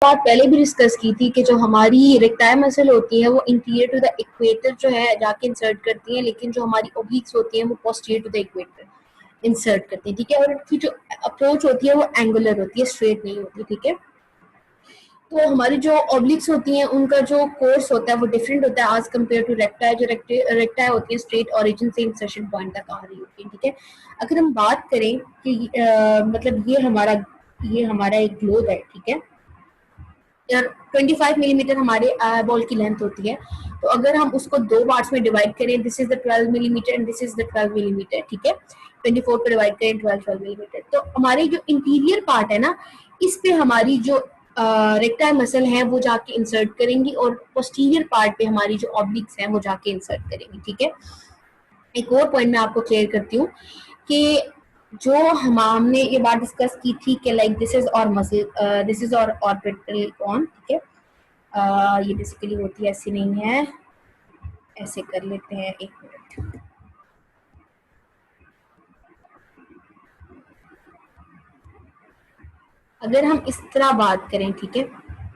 बात पहले भी डिस्कस की थी कि जो हमारी रेक्टाइल मसल होती है वो इंटीरियर टू द इक्वेटर जो है जाके इंसर्ट करती हैं, लेकिन जो हमारी ओब्लिक्स होती हैं वो posterior to the equator insert करती है, ठीक है। और उनकी जो अप्रोच होती है वो एंगुलर होती है, स्ट्रेट नहीं होती, ठीक है। तो हमारी जो ऑब्लिक्स होती हैं उनका जो कोर्स होता है वो डिफरेंट होता है एज कम्पेयर टू रेक्टाइल। जो रेक्टाइल होती है स्ट्रेट ओरिजिन से इंसर्शन पॉइंट तक आ रही होती है, ठीक है। अगर हम बात करें कि मतलब ये हमारा एक ग्लोब है, ठीक है। 25 मिलीमीटर हमारे बॉल की लेंथ होती है। तो अगर हम उसको दो पार्ट्स में डिवाइड करें, this is the 12 millimetre and this is the 12 millimetre, ठीक है। 24 को डिवाइड करें 12 मिलीमीटर, तो हमारी जो इंटीरियर पार्ट है ना, इस पे हमारी जो रेक्टाइल मसल है वो जाके इंसर्ट करेंगी और पोस्टीरियर पार्ट पे हमारी जो ऑब्लिक्स हैं वो जाके इंसर्ट करेंगी, ठीक है। एक और पॉइंट मैं आपको क्लियर करती हूँ कि जो हमने ये बात डिस्कस की थी कि लाइक दिस इज और मसल, दिस इज और ऑर्बिटल कॉन, ठीक है। ये बेसिकली होती है, ऐसी नहीं है, ऐसे कर लेते हैं, एक मिनट। अगर हम इस तरह बात करें, ठीक है,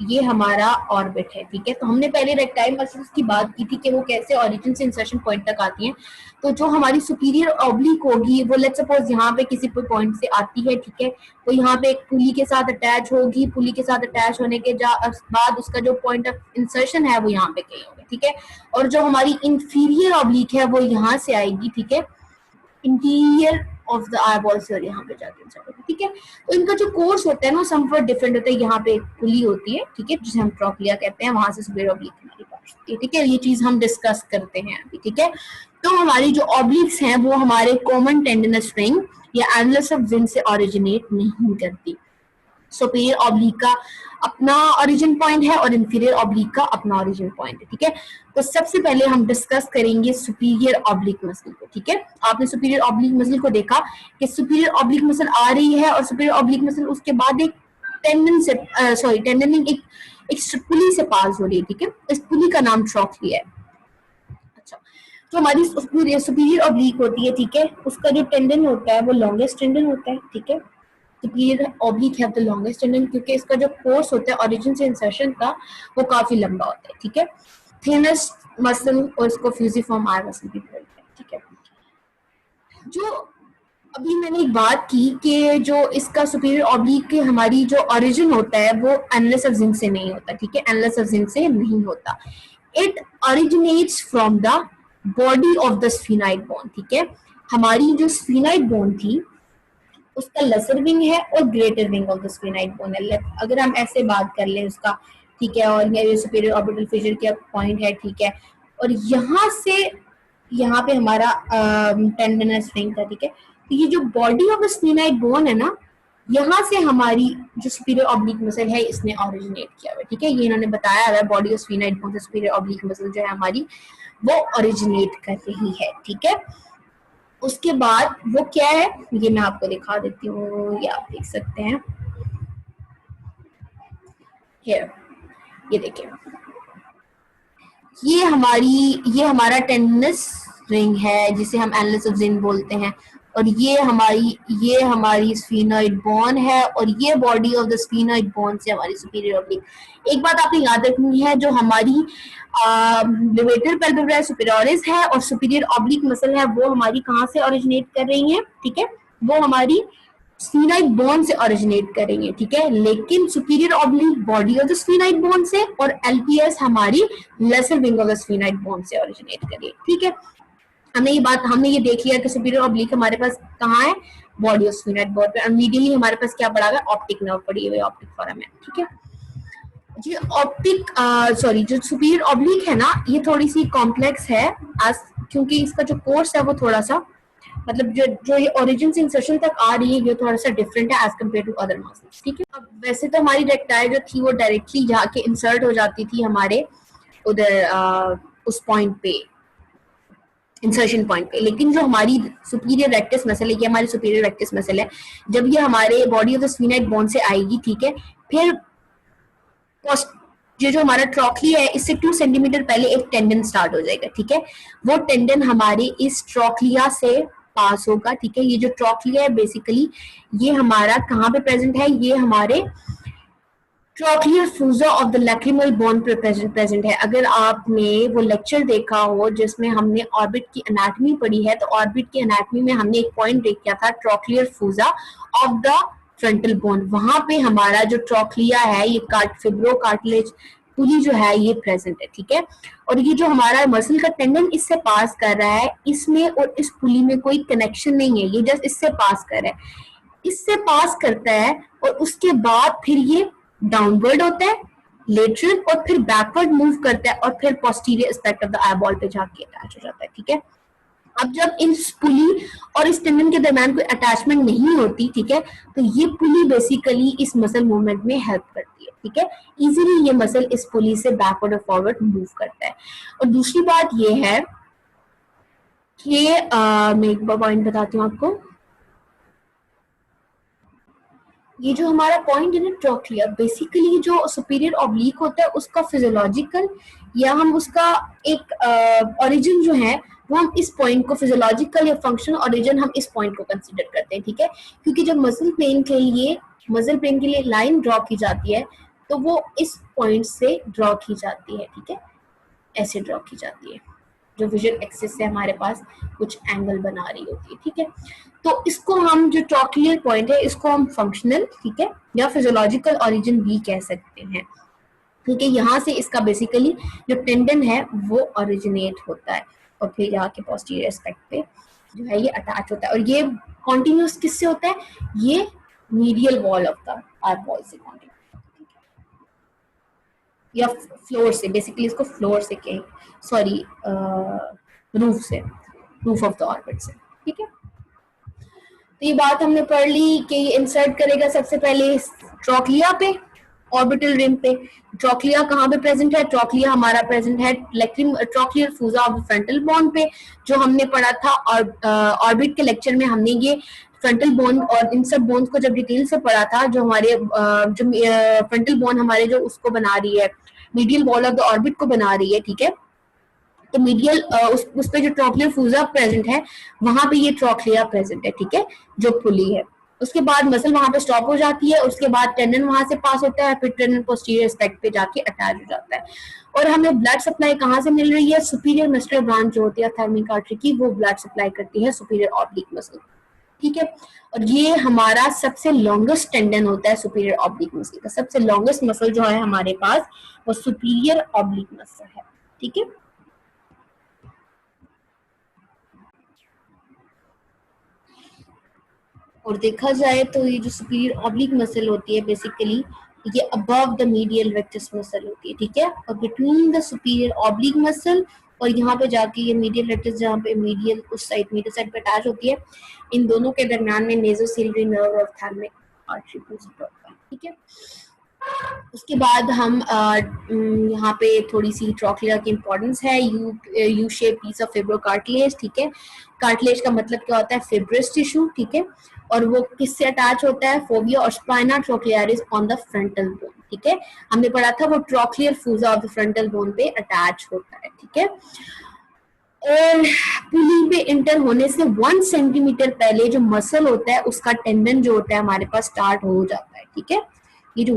ये हमारा ऑर्बिट है, ठीक है। तो हमने पहले रेक्टाइल मसल्स की बात की थी कि वो कैसे ओरिजिन से इंसर्शन पॉइंट तक आती हैं। तो जो हमारी सुपीरियर ऑब्लिक होगी वो लेट्स सपोज यहाँ पे किसी पॉइंट से आती है, ठीक है। तो यहाँ पे एक पुली के साथ अटैच होगी, पुली के साथ अटैच होने के बाद उसका जो पॉइंट ऑफ इंसर्शन है वो यहाँ पे कहीं होगा, ठीक है। और जो हमारी इंफीरियर ऑब्लिक है वो यहाँ से आएगी, ठीक है, interior of the eye ball से, और यहाँ पे जाके इंसर्ट होगी, ठीक है। तो इनका जो कोर्स होता है ना समवट डिफरेंट होता है। यहाँ पे एक पुली होती है, ठीक है, जिसे हम ट्रोक्लिया कहते हैं, वहां से सुपीरियर ऑब्लिक हमारी पास होती है, ठीक है। ये चीज हम डिस्कस करते हैं अभी, ठीक है। तो हमारी जो ऑब्लिक्स हैं वो हमारे कॉमन टेंडनस रिंग या एनलस ऑफ जिन से ओरिजिनेट नहीं करती। सुपीरियर ऑब्लिक का अपना ओरिजिन पॉइंट है और इंफीरियर ऑब्लिक का अपना ओरिजिन पॉइंट है, ठीक है। तो सबसे पहले हम डिस्कस करेंगे सुपीरियर ऑब्लिक मसल को, ठीक है। आपने सुपीरियर ऑब्लिक मसल को देखा कि सुपीरियर ऑब्लिक मसल आ रही है और सुपीरियर ऑब्लिक मसल उसके बाद एक टेंडन से टेंडन नहीं, एक पुली से पास हो रही है, ठीक है। इस पुली का नाम ट्रोक्लिया है। अच्छा, तो हमारी सुपीरियर ऑब्लिक होती है, ठीक है, उसका जो टेंडन होता है वो लॉन्गेस्ट टेंडन होता है, ठीक है। सुपीरियर ऑब्लिक है द लॉन्गेस्ट टेंडन, क्योंकि इसका जो कोर्स होता है ओरिजिन से इंसर्शन का वो काफी लंबा होता है, ठीक है। थिनेस्ट मसल और इसको फ्यूजिफॉर्म आई मसल भी बोलते हैं, ठीक है। जो अभी मैंने एक बात की कि जो इसका सुपीरियर ऑब्लिक के हमारी जो ओरिजिन होता है वो एनलस ऑफ जिन से नहीं होता, ठीक है, एनलस ऑफ जिन से नहीं होता। It originates from the body of the sphenoid bone, ठीक है। हमारी जो स्फीनाइड बोन थी उसका लेसर विंग है और greater wing of the sphenoid bone है। अगर हम ऐसे बात कर लें उसका, ठीक है, और ये सुपीरियर ऑर्बिटल फिशर का पॉइंट है, ठीक है। और यहाँ से यहाँ पे हमारा टेंडनस रिंग था, ठीक है। तो ये जो body of the sphenoid bone है ना, यहाँ से हमारी जो सुपीरियर ऑब्लिक मसल है इसने ओरिजिनेट किया हुआ, ठीक है। ये इन्होंने बताया हुआ है, बॉडी ऑफ स्फीनाइड बोन से सुपीरियर ऑब्लिक मसल जो है हमारी वो ओरिजिनेट कर रही है, ठीक है। उसके बाद वो क्या है ये मैं आपको दिखा देती हूँ, ये आप देख सकते हैं हियर, ये देखिए, ये हमारा टेंडनस रिंग है जिसे हम एनलस ऑफ जिन बोलते हैं, और ये हमारी स्फीनॉइड बोन है, और ये body of the sphenoid bone से हमारी सुपीरियर ऑब्लिक। एक बात आपने याद रखनी है, जो हमारी लिवेटर पेल्विस सुपीरियरिस है और सुपीरियर ऑब्लिक मसल है वो हमारी कहाँ से ओरिजिनेट कर रही है, ठीक है, वो हमारी स्फीनाइड बोन से ओरिजिनेट करेंगे, ठीक है। लेकिन superior oblique body of the sphenoid bone से और एलपीएस हमारी lesser wing of the sphenoid bone से ओरिजिनेट करेंगे, ठीक है। हमने ये देख लिया कि सुपीरियर ऑब्लिक हमारे पास कहाँ है, बॉडी ऑफ स्फीनाइड बोन पे। इमीडिएटली हमारे पास क्या पड़ा हुआ है, ऑप्टिक नर्व पड़ी हुई है, ऑप्टिक फोरामेन, ठीक है। जी जो सुपीरियर ऑब्लिक है ना, ये थोड़ी सी कॉम्प्लेक्स है क्योंकि इसका जो कोर्स है वो थोड़ा सा मतलब जो ये ओरिजिन से इंसर्शन तक आ रही है ये थोड़ा सा डिफरेंट है as compare to other muscles, ठीक है। अब वैसे तो हमारी रेक्टाइल जो थी वो डायरेक्टली जाके इंसर्ट हो जाती थी हमारे उधर उस पॉइंट पे, इंसर्शन पॉइंट पे, लेकिन जो हमारी सुपीरियर रेक्टस मसल है, ये हमारी सुपीरियर रेक्टस मसल है, जब ये हमारे body of the sphenoid bone से आएगी, ठीक है, फिर जो हमारा ट्रोक्लिया है इससे 2 सेंटीमीटर पहले एक टेंडन स्टार्ट हो जाएगा, ठीक है। वो टेंडन हमारे इस ट्रोक्लिया से पास होगा, ठीक है। ये जो ट्रोक्लिया है बेसिकली ये हमारा कहाँ पे प्रेजेंट है, ये हमारे trochlear fossa of the lacrimal bone present है। अगर आपने वो लेक्चर देखा हो जिसमें हमने ऑर्बिट की एनाटॉमी पढ़ी है, तो ऑर्बिट की एनाटॉमी में हमने एक पॉइंट देख किया था trochlear fossa of the frontal bone. वहां पे हमारा जो ट्रोक्लिया है, ये फिब्रो कार्टिलेज पुली जो है ये प्रेजेंट है, ठीक है। और ये जो हमारा मसल का टेंडन इससे पास कर रहा है, इसमें और इस पुली में कोई कनेक्शन नहीं है, ये जस्ट इससे पास कर रहा है, इससे पास करता है और उसके बाद फिर ये डाउनवर्ड होता है, लेटरल, और फिर बैकवर्ड मूव करता है और फिर posterior aspect of the eye ball पे जाके अटैच हो जाता है, ठीक है। अब जब इस पुली और इस टेंडन के दरमियान कोई अटैचमेंट नहीं होती, ठीक है, तो ये पुली बेसिकली इस मसल मूवमेंट में हेल्प करती है, ठीक है। इजीली ये मसल इस पुली से बैकवर्ड और फॉरवर्ड मूव करता है। और दूसरी बात ये है कि मैं एक पॉइंट बताती हूँ आपको, ये जो हमारा पॉइंट है ना ट्रोक्लिया, बेसिकली जो सुपीरियर ऑब्लिक होता है उसका फिजियोलॉजिकल या हम उसका एक ओरिजिन जो है वो हम इस पॉइंट को फिजियोलॉजिकल या फंक्शनल ओरिजिन हम इस पॉइंट को कंसीडर करते हैं, ठीक है। क्योंकि जब मसल प्लेन के लिए लाइन ड्रॉ की जाती है तो वो इस पॉइंट से ड्रॉ की जाती है, ठीक है, ऐसे ड्रॉ की जाती है, जो विजुअल एक्सिस से हमारे पास कुछ एंगल बना रही होती है, ठीक है। तो इसको हम जो ट्रोक्लियर पॉइंट है इसको हम फंक्शनल, ठीक है, या फिजियोलॉजिकल ओरिजिन भी कह सकते हैं, क्योंकि यहाँ से इसका बेसिकली जो टेंडन है वो ओरिजिनेट होता है और फिर यहाँ के पोस्टीरियर एस्पेक्ट पे जो है ये अटैच होता है। और ये कॉन्टिन्यूस किससे होता है, ये medial wall of the eye ball से कॉन्टिन्यूस या फ्लोर से, बेसिकली इसको फ्लोर से कहें, सॉरी रूफ से, रूफ ऑफ द ऑर्बिट से, ठीक है। तो ये बात हमने पढ़ ली कि ये इंसर्ट करेगा सबसे पहले ट्रोक्लिया पे, ऑर्बिटल रिम पे। ट्रोक्लिया कहाँ पे प्रेजेंट है, ट्रोक्लिया हमारा प्रेजेंट है trochlear fossa of frontal bone पे, जो हमने पढ़ा था। और ऑर्बिट के लेक्चर में हमने ये फ्रंटल बोन और इन सब बोन्स को जब डिटेल से पढ़ा था, जो हमारे जो फ्रंटल बोन हमारे जो उसको बना रही है, medial wall of the orbit को बना रही है, ठीक है। तो मीडियल उस पे जो ट्रोक्लियर फूजा प्रेजेंट है वहां पे ये ट्रोक्लिया प्रेजेंट है, ठीक है, जो पुली है। उसके बाद मसल वहां पे स्टॉप हो जाती है, उसके बाद टेंडन वहां से पास होता है, फिर टेंडन पोस्टीरियर एस्पेक्ट पे जाके अटैच हो जाता है। और हमें ब्लड सप्लाई कहाँ से मिल रही है, सुपीरियर मस्कुलर ब्रांच जो होती है थायमिक आर्टरी की, वो ब्लड सप्लाई करती है सुपीरियर ऑब्लिक मसल, ठीक है। और ये हमारा सबसे लॉन्गेस्ट टेंडन होता है सुपीरियर ऑब्लिक मसल का, सबसे लॉन्गेस्ट मसल जो है हमारे पास वो सुपीरियर ऑब्लिक मसल है, ठीक है। और देखा जाए तो ये जो सुपीरियर ऑब्लिक मसल होती है बेसिकली ये above the medial rectus muscle होती है, ठीक है। और between the superior oblique muscle और यहाँ पे जाके ये मीडियल रेक्टस जहाँ पे मीडियल उस साइड मीडियल साइड पे अटैच होती है, इन दोनों के दरमियान में नेज़ोसिलियरी नर्व और थायमिक आर्टरी होता है, ठीक है। उसके बाद हम यहाँ पे थोड़ी सी ट्रोक्लिया की इम्पोर्टेंस है। U shape piece of fibrocartilage, ठीक है। कार्टिलेज का मतलब क्या होता है, फिब्रस टिश्यू, ठीक है। और वो किससे अटैच होता है, फोविया और spina trochlearis on the frontal bone, ठीक है। हमने पढ़ा था वो trochlear fossa of the frontal bone पे अटैच होता है, ठीक है। और पुली पे इंटर होने से 1 सेंटीमीटर पहले जो मसल होता है उसका टेंडन जो होता है हमारे पास स्टार्ट हो जाता है, ठीक है। ये जो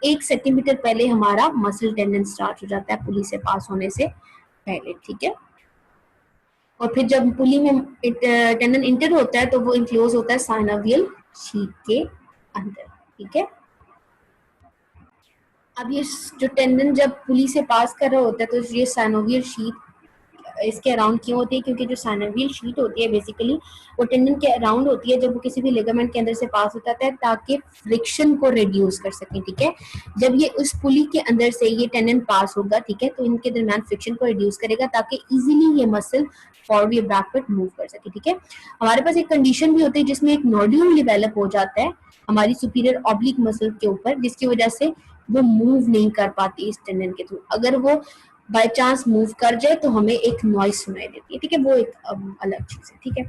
1 सेंटीमीटर पहले हमारा मसल टेंडन स्टार्ट हो जाता है पुली से पास होने से पहले, ठीक है। और फिर जब पुली में टेंडन इंटर होता है तो वो इंक्लोज होता है साइनोवियल शीट के अंदर, ठीक है। अब ये जो टेंडन जब पुली से पास कर रहा होता है तो ये साइनोवियल शीट इसके अराउंड क्यों होती है, क्योंकि जो साइनोवियल शीट होती है बेसिकली वो टेंडन के अराउंड होती है जब वो किसी भी लिगामेंट के अंदर से पास होता है ताकि फ्रिक्शन को रिड्यूस कर सके, ठीक है। जब ये उस पुली के अंदर से ये टेंडन पास होगा, ठीक है, तो इनके दरमियान फ्रिक्शन को रिड्यूस करेगा ताकि इजीली ये मसल फॉरवर्ड या बैकवर्ड मूव कर सके, ठीक है। हमारे पास एक कंडीशन भी होती है जिसमें एक नोड्यूल डेवलप हो जाता है हमारी सुपीरियर ऑब्लिक मसल के ऊपर, जिसकी वजह से वो मूव नहीं कर पाती इस टेंडन के थ्रू। अगर वो बाय चांस मूव कर जाए तो हमें एक नॉइज सुनाई देती है, ठीक है, वो एक अलग चीज है, ठीक है।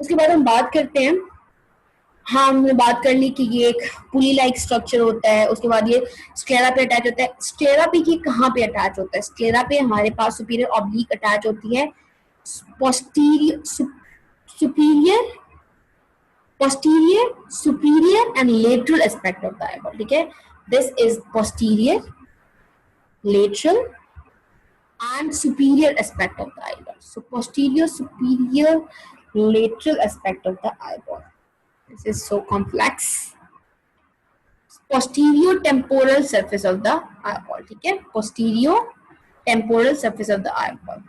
उसके बाद हम बात करते हैं, हाँ हमने बात कर ली कि ये एक पुली लाइक स्ट्रक्चर होता है। उसके बाद ये स्क्लेरा पे अटैच होता है। स्क्लेरा पे ये कहाँ पे अटैच होता है, स्क्लेरा पे हमारे पास सुपीरियर ऑब्लिक अटैच होती है posterior superior and lateral aspect of the eyeball, ठीक है। This is posterior, lateral and superior aspect of the eyeball. So posterior, superior, lateral aspect of the eyeball. This is so complex. Posterior temporal surface of the eyeball, ठीक है, posterior temporal surface of the eyeball.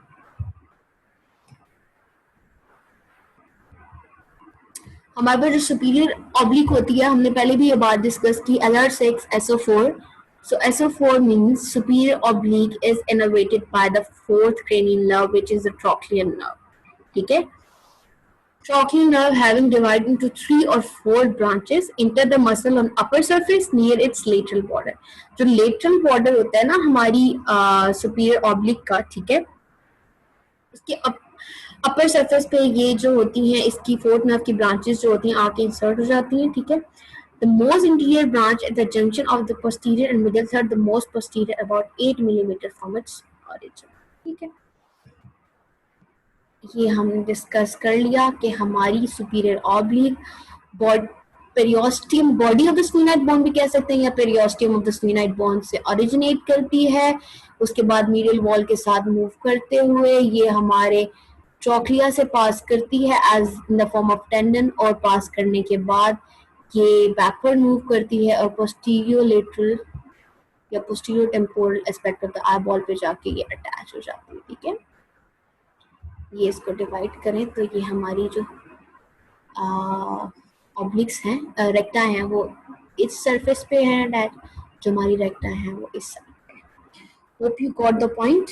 हमारे पास जो superior oblique होती है, हमने पहले भी ये बात डिस्कस की, LR6 SO4. So SO4 means superior oblique is innervated by the fourth cranial nerve, which is the trochlear nerve. ठीक है, trochlear nerve having divided into 3 or 4 branches enter the muscle on upper surface near its lateral border. जो lateral border होता है ना हमारी superior oblique का, ठीक है, उसके अपर सरफेस पे ये जो होती हैं इसकी फोर्थ नर्व की ब्रांचेस जो होती हैं आके इंसर्ट हो जाती हैं, ठीक है. The most interior branch at the junction of the posterior and middle third, the most posterior about 8 mm from its origin. ठीक है, ये हमने डिस्कस कर लिया कि हमारी superior oblique periosteum, body of the sphenoid bone भी कह सकते हैं, या periosteum of the sphenoid bone से ओरिजिनेट करती है, उसके बाद मीडियल वॉल के साथ मूव करते हुए ये हमारे ट्रोक्लिया से पास करती है as in the form of tendon, और पास करने के बाद ये बैकवर्ड मूव करती है और पोस्टीरियर लेटरल या posterior temporal aspect of the eyeball पे जाके ये अटैच हो जाती है. ठीक है, ये इसको डिवाइड करें तो ये हमारी जो ऑब्लिक्स हैं, रेक्टा हैं, वो इस सरफेस पे हैं अटैच, जो हमारी रेक्टा हैं वो इस साइड पे. Hope you got the point.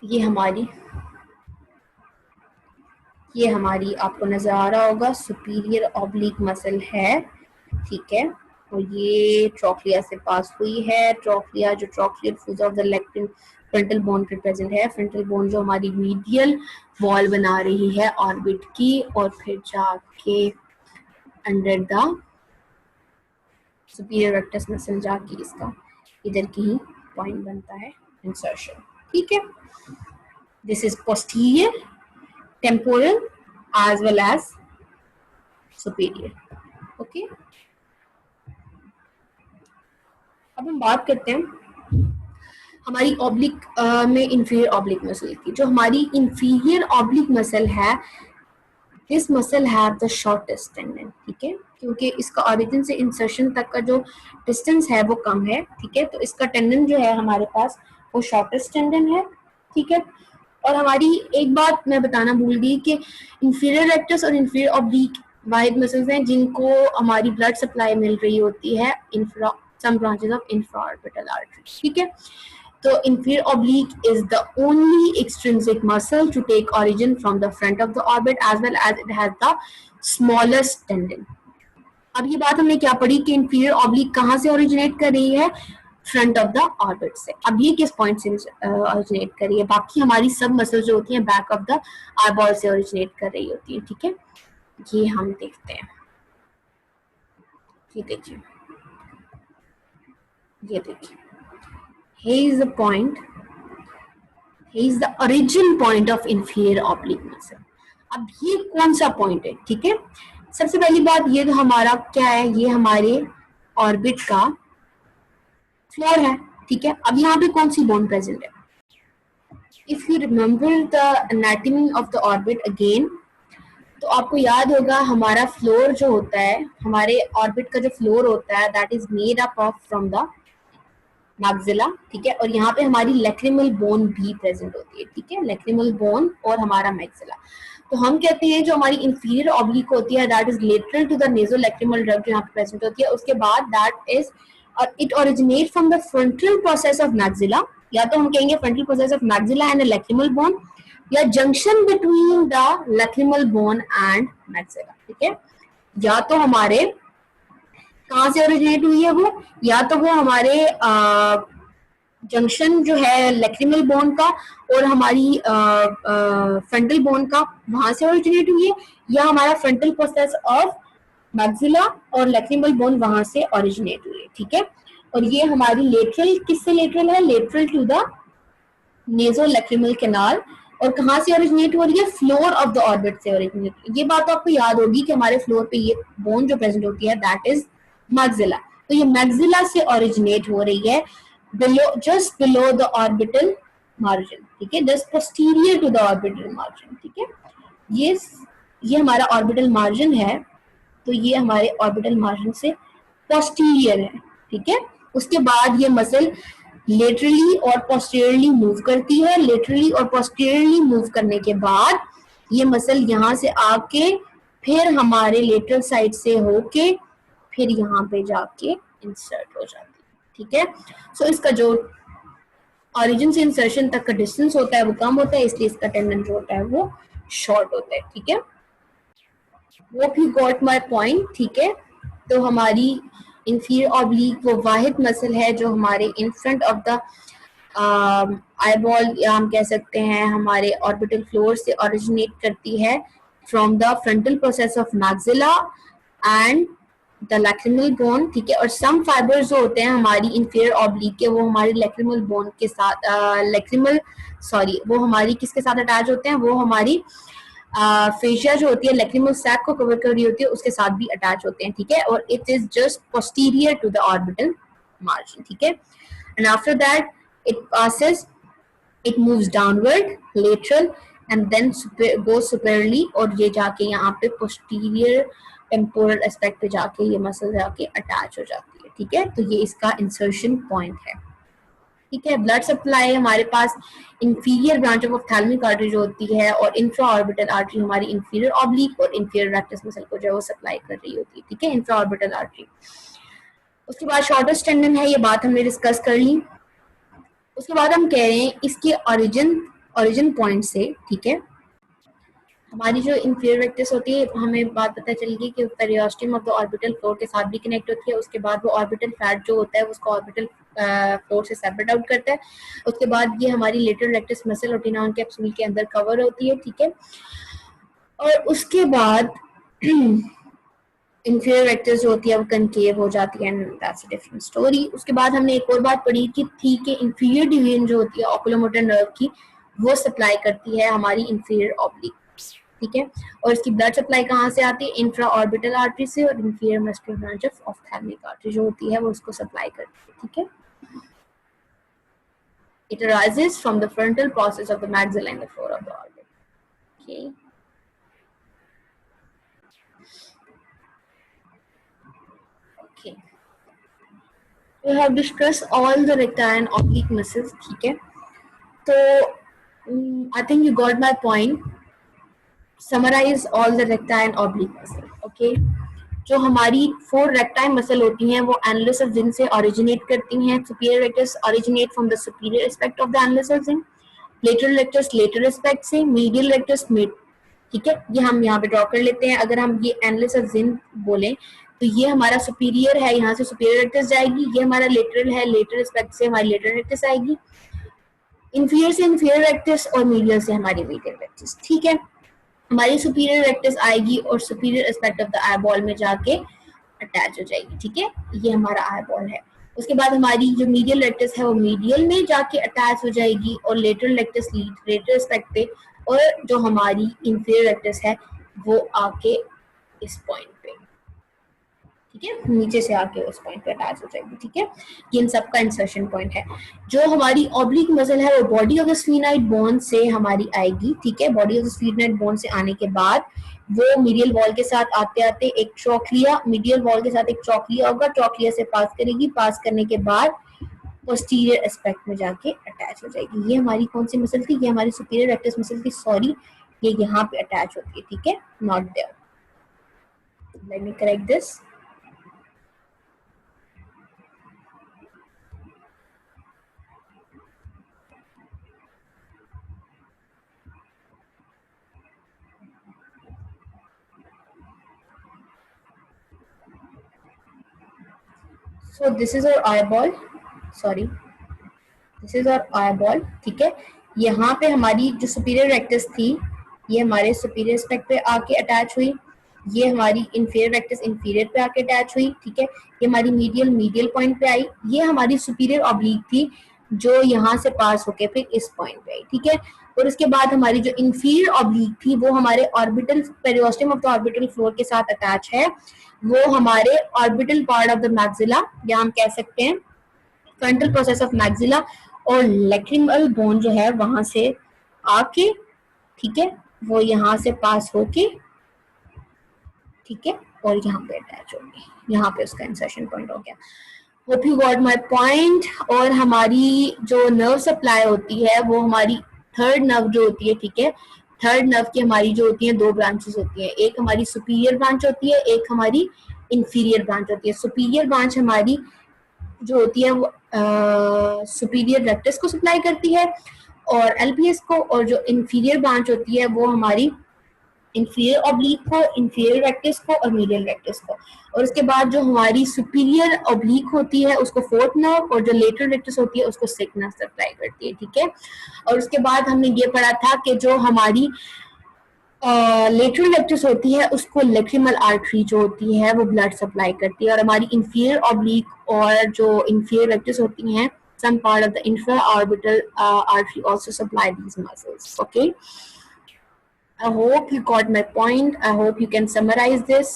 ये हमारी आपको नजर आ रहा होगा सुपीरियर ऑब्लिक मसल है, ठीक है, और ये ट्रोक्लिया से पास हुई है. ट्रोक्लिया जो ट्रोक्लियर फूजा ऑफ द लेक्टिन फ्रंटल बोन पे प्रेजेंट है. फ्रंटल बोन जो हमारी मीडियल वॉल बना रही है ऑर्बिट की, और फिर जाके under the superior rectus muscle जाके इसका इधर की ही पॉइंट बनता है इंसर्शन. ठीक है, this is posterior temporal as well as superior. Okay, अब हम बात करते हैं हमारी ऑब्लिक में इंफीरियर ऑब्लिक मसल की. जो हमारी इंफीरियर ऑब्लिक मसल है, this muscle have the shortest tendon. ठीक है, क्योंकि इसका ऑरिजिन से इंसर्शन तक का जो डिस्टेंस है वो कम है. ठीक है, तो इसका टेंडन जो है हमारे पास वो शॉर्टेस्ट टेंडन है. ठीक है, और हमारी एक बात मैं बताना भूल गई कि इंफीरियर रेक्टस और इंफीरियर ऑब्लिक वाइड मसल्स हैं जिनको हमारी ब्लड सप्लाई मिल रही होती है some branches of infraorbital arteries. ठीक है, तो inferior oblique is the only extrinsic muscle to take origin from the front of the orbit as well as it has the smallest tendon. अब ये बात हमने क्या पढ़ी कि इंफीरियर ऑब्लिक कहाँ से ओरिजिनेट कर रही है? फ्रंट ऑफ द ऑर्बिट से. अब ये किस पॉइंट से ओरिजिनेट कर रही है? बाकी हमारी सब मसल जो होती हैं बैक ऑफ द आईबॉल से ओरिजिनेट कर रही होती है. ठीक है, ये हम देखते हैं. ये देखिए, ये देखिए, here is the point, here is the origin point of inferior oblique muscle. अब ये कौन सा पॉइंट है? ठीक है, सबसे पहली बात ये तो हमारा क्या है, ये हमारे ऑर्बिट का फ्लोर है. ठीक है, अब यहाँ पे कौन सी बोन प्रेजेंट है? If you remember the anatomy of the orbit again, तो आपको याद होगा हमारा फ्लोर जो होता है, हमारे ऑर्बिट का जो फ्लोर होता है, that is made up of from the maxilla. ठीक है, और यहाँ पे हमारी लैक्रिमल बोन भी प्रेजेंट होती है. ठीक है, लैक्रिमल बोन और हमारा मैक्सिला. तो हम कहते हैं जो हमारी इंफीरियर ऑब्लिक होती है that is lateral to the nasolacrimal duct जो यहाँ पे प्रेजेंट होती है. उसके बाद that is it originates from the frontal process of maxilla, या तो हम कहेंगे frontal process of maxilla and a lacrimal bone, या junction between the lacrimal bone and maxilla. ठीक है, या तो हमारे कहाँ से ओरिजिनेट हुई है वो, या तो वो हमारे जंक्शन जो है लैक्रिमल बोन का और हमारी फ्रंटल बोन का वहां से ओरिजिनेट हुई है, या हमारा फ्रंटल प्रोसेस ऑफ मैक्सिला और लैक्रिमल बोन वहां से ओरिजिनेट हुई है. ठीक है, और ये हमारी लेटरल, किससे लेटरल है? लेटरल टू द नेज़ोलैक्रिमल कैनाल, और कहाँ से ओरिजिनेट हो रही है, फ्लोर ऑफ द ऑर्बिट से ओरिजिनेट। ये बात तो आपको याद होगी कि हमारे फ्लोर पे ये बोन जो प्रेजेंट होती है दैट इज मैक्सिला। तो ये मैक्सिला से ओरिजिनेट हो रही है below, just below the orbital margin, ठीक है, just posterior to the orbital margin, ठीक है। ये हमारा ऑर्बिटल मार्जिन है, तो ये हमारे ऑर्बिटल मार्जिन से पोस्टीरियर है, ठीक है। उसके बाद ये मसल लेटरली और पोस्टीरियरली मूव करती है। लेटरली और पोस्टीरियरली मूव करने के बाद ये मसल यहाँ से आके फिर हमारे लेटरल साइड से होके फिर यहाँ पे जाके इंसर्ट हो जाती है, ठीक है। सो इसका जो ऑरिजिन से इंसर्शन तक का डिस्टेंस होता है वो कम होता है, इसलिए इसका टेंडन जो होता है वो शॉर्ट होता है, ठीक है। वो भी गॉट माय पॉइंट, ठीक है। तो हमारी इंफीरियर ऑब्लिक वो वाहिद मसल है जो हमारे in front of the eyeball, या हम कह सकते हैं हमारे ऑर्बिटल फ्लोर से ओरिजिनेट करती है from the frontal process of maxilla and the lacrimal bone, ठीक है। और सम फाइबर्स जो होते हैं हमारी इंफीरियर ऑब्लिक के, वो हमारी लैक्रिमल बोन के साथ वो हमारी किसके साथ अटैच होते हैं, वो हमारी फेशिया जो होती है लैक्रिमल सैक को कवर कर रही होती है उसके साथ भी अटैच होते हैं, ठीक है। और it is just posterior to the orbital margin, ठीक है। And after that it moves downward, lateral and then goes superiorly, और ये जाके यहाँ पे posterior temporal aspect पे जाके ये मसल जाके अटैच हो जाती है, ठीक है। तो ये इसका इंसर्शन पॉइंट है, ठीक है। ब्लड सप्लाई हमारे पास inferior branch of ophthalmic artery जो होती है और इंफ्रा ऑर्बिटल आर्टरी हमारी इंफीरियर ऑब्लिक और इंफीरियर रेक्टस मसल को जो है वो सप्लाई कर रही होती है, ठीक है, इंफ्रा ऑर्बिटल आर्टरी। उसके बाद शॉर्टेस्ट टेंडन है, ये बात हमने डिस्कस कर ली। उसके बाद हम कह रहे हैं इसके ओरिजिन पॉइंट से, ठीक है, हमारी जो इंफीरियर रेक्टस होती है हमें बात पता चलेगी कि periosteum of the orbital floor के साथ भी कनेक्ट होती है। उसके बाद वो ऑर्बिटल फैट जो होता है उसको ऑर्बिटल फ्लोर से सेपरेट आउट करता है। उसके बाद ये हमारी लेटरल रेक्टस मसल और टेनॉन कैप्सूल के अंदर कवर होती है, ठीक है। और उसके बाद इंफीरियर रेक्टस जो होती है वो कनकेव हो जाती है, and that's a different story. उसके बाद हमने एक और बात पढ़ी थी कि इंफीरियर डिवीजन जो होती है ओकुलोमोटर नर्व की, वो सप्लाई करती है हमारी इंफीरियर ऑब्लिक, ठीक है। और इसकी ब्लड सप्लाई कहाँ से आती है, इंफ्रा ऑर्बिटल आर्टरी से, और inferior muscular branch of ophthalmic artery जो होती है वो उसको सप्लाई करती है, ठीक है। It arises from the frontal process of the maxilla and the floor of the orbit. Okay. Okay. We have discussed all the recti and oblique muscles, ठीक है। तो I think you got my point. Summarize all the recti and oblique muscles. Okay. जो हमारी 4 रेक्टाइल muscle होती हैं वो annulus of जिन से originate करती हैं। Superior rectus originate from the superior aspect of the annulus of Zinn, lateral rectus lateral aspect से, medial rectus mid, ठीक है। ये हम यहाँ पे ड्रॉ कर लेते हैं। अगर हम ये एनलस ऑफ जिन बोलें तो ये हमारा सुपीरियर है, यहाँ से सुपीरियर रेक्टस जाएगी। ये हमारा लेटरल है, लेटरल एस्पेक्ट से हमारी लेटरल रेक्टस आएगी। इंफीरियर से इंफीरियर रेक्टस और मीडियल से हमारी मीडियल रेक्टस, ठीक है। हमारी सुपीरियर रेक्टस आएगी और superior aspect of the eye ball में जाके अटैच हो जाएगी, ठीक है। ये हमारा आई बॉल है। उसके बाद हमारी जो मीडियल रेक्टस है वो मीडियल में जाके अटैच हो जाएगी और लेटरल रेक्टस लेटरल एस्पेक्ट पे, और जो हमारी इंफीरियर रेक्टस है वो आके इस पॉइंट पे, ठीक है, नीचे से आके उस पॉइंट पे अटैच हो जाएगी, ठीक है। ये इन सबका इंसर्शन पॉइंट है। जो हमारी ऑब्लिक मसल है वो बॉडी ऑफ द स्फीनाइट बोन से हमारी आएगी, ठीक है। बॉडी ऑफ द स्फीनाइट बोन से आने के बाद वो मीडियल वॉल के साथ आते आते एक ट्रोक्लिया, मीडियल वॉल के साथ एक ट्रोक्लिया होगा, ट्रोक्लिया से पास करेगी, पास करने के बाद पोस्टीरियर एस्पेक्ट में जाके अटैच हो जाएगी। ये हमारी कौन सी मसल थी, ये हमारी सुपीरियर रेक्टस मसल थी, सॉरी, ये यहाँ पे अटैच होती है, ठीक है, not there. Let me correct this. So this is our eyeball, sorry, this is our eyeball, ठीक है। यहाँ पे हमारी जो सुपीरियर रेक्टस थी ये हमारे सुपीरियर एस्पेक्ट पे आके अटैच हुई, ये हमारी इंफीरियर रेक्टस इंफीरियर पे आके अटैच हुई, ठीक है। ये हमारी मीडियल पॉइंट पे आई, ये हमारी सुपीरियर ऑब्लिक थी जो यहाँ से पास होके फिर इस पॉइंट पे आई, ठीक है। और उसके बाद हमारी जो इंफीरियर ऑब्लिक थी वो हमारे orbital पेरियोस्टम of the orbital floor के साथ अटैच है, वो हमारे orbital part of the maxilla या हम कह सकते हैं फ्रंटल प्रोसेस ऑफ मैक्सिला, और लैक्रिमल बोन जो है वहां से आके, ठीक है, वो यहाँ से पास होके, ठीक है, और यहाँ पे अटैच हो गई, यहाँ पे उसका इंसर्शन पॉइंट हो गया। Hope you got my point. और हमारी जो नर्व सप्लाई होती है वो हमारी थर्ड नर्व जो होती है, ठीक है, थर्ड नर्व की हमारी जो होती है दो ब्रांचेस होती हैं, एक हमारी सुपीरियर ब्रांच होती है, एक हमारी इंफीरियर ब्रांच होती है। सुपीरियर ब्रांच हमारी जो होती है वो सुपीरियर रेक्टस को सप्लाई करती है और एलपीएस को, और जो इंफीरियर ब्रांच होती है वो हमारी इंफीरियर ऑब्लिक को, इंफीरियर रेक्टस को और मीडियल रेक्टस को। और उसके बाद जो हमारी सुपीरियर ऑब्लिक होती है उसको फोर्थ नर्व, और जो लेटरल रेक्टस होती है उसको सिक्स्थ नर्व सप्लाई करती है, ठीक है। और उसके बाद हमने ये पढ़ा था कि जो हमारी लेटरल रेक्टस होती है उसको लैक्रिमल आर्टरी जो होती है वो ब्लड सप्लाई करती है, और हमारी इंफीरियर ऑब्लिक और जो इंफीरियर रेक्टस होती हैं some part of the infraorbital artery also supply these muscles. Okay, I hope you got my point. I hope you can summarize this.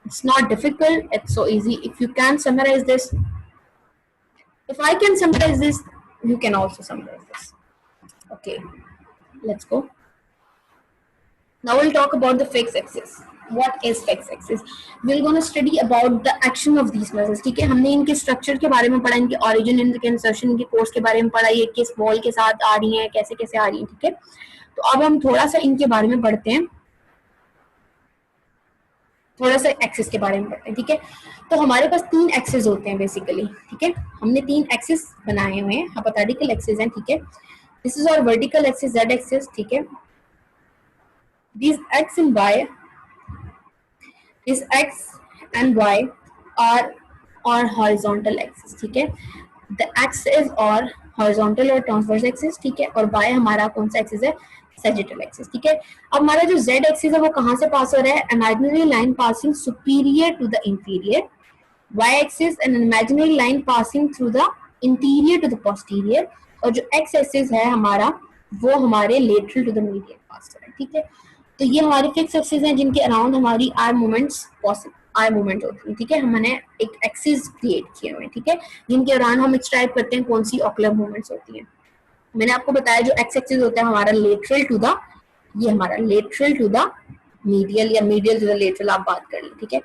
It's not difficult, it's so easy. If you can summarize this, if I can summarize this, you can also summarize this. Okay, let's go. Now we'll talk about the fixed axis. What is fixed axis? We're going to study about the action of these muscles. ठीक है, हमने इनके structure के बारे में पढ़ा, इनके origin, इनके इंसर्शन, इनके कोर्स के बारे में पढ़ा, ये किस वॉल के साथ आ रही हैं, कैसे कैसे आ रही हैं, ठीक है। तो अब हम थोड़ा सा इनके बारे में पढ़ते हैं, थोड़ा सा एक्सिस के बारे में पढ़ते हैं, ठीक है। तो हमारे पास तीन एक्सिस होते हैं बेसिकली, ठीक है, हमने तीन एक्सिस बनाए हुए हैं, हाइपोथेटिकल एक्सिस हैं, ठीक है। This is our vertical axis, Z axis, ठीक है। These x and y, this x and y are horizontal axis, ठीक है। The x is और horizontal और transverse axis, ठीक है, और y हमारा कौन सा एक्सिस है, sagittal axis, ठीक है। अब हमारा जो z एक्सिस है वो कहाँ से पास हो रहा है, imaginary line passing superior to the inferior, y axis an imaginary line passing through the interior to the posterior, और जो x axis है हमारा वो हमारे lateral to the medial पास हो रहा है, ठीक है। तो ये हमारे फिक्स एक्सिस हैं जिनके अराउंड हमारी आई मूवमेंट्स पॉसिबल, आई मूवमेंट होती है, ठीक है। हमने एक एक्सिस क्रिएट किए हुए हैं, ठीक है, जिनके अराउंड हम एक्सट्रैक्ट करते हैं कौन सी ऑकुलर मूवमेंट्स होती हैं। मैंने आपको बताया जो एक्स एक्सिस होता है हमारा लेटरल टू द, ये हमारा लेटरल टू द मीडियल या मीडियल टू द लेटरल, आप बात कर लें, ठीक है।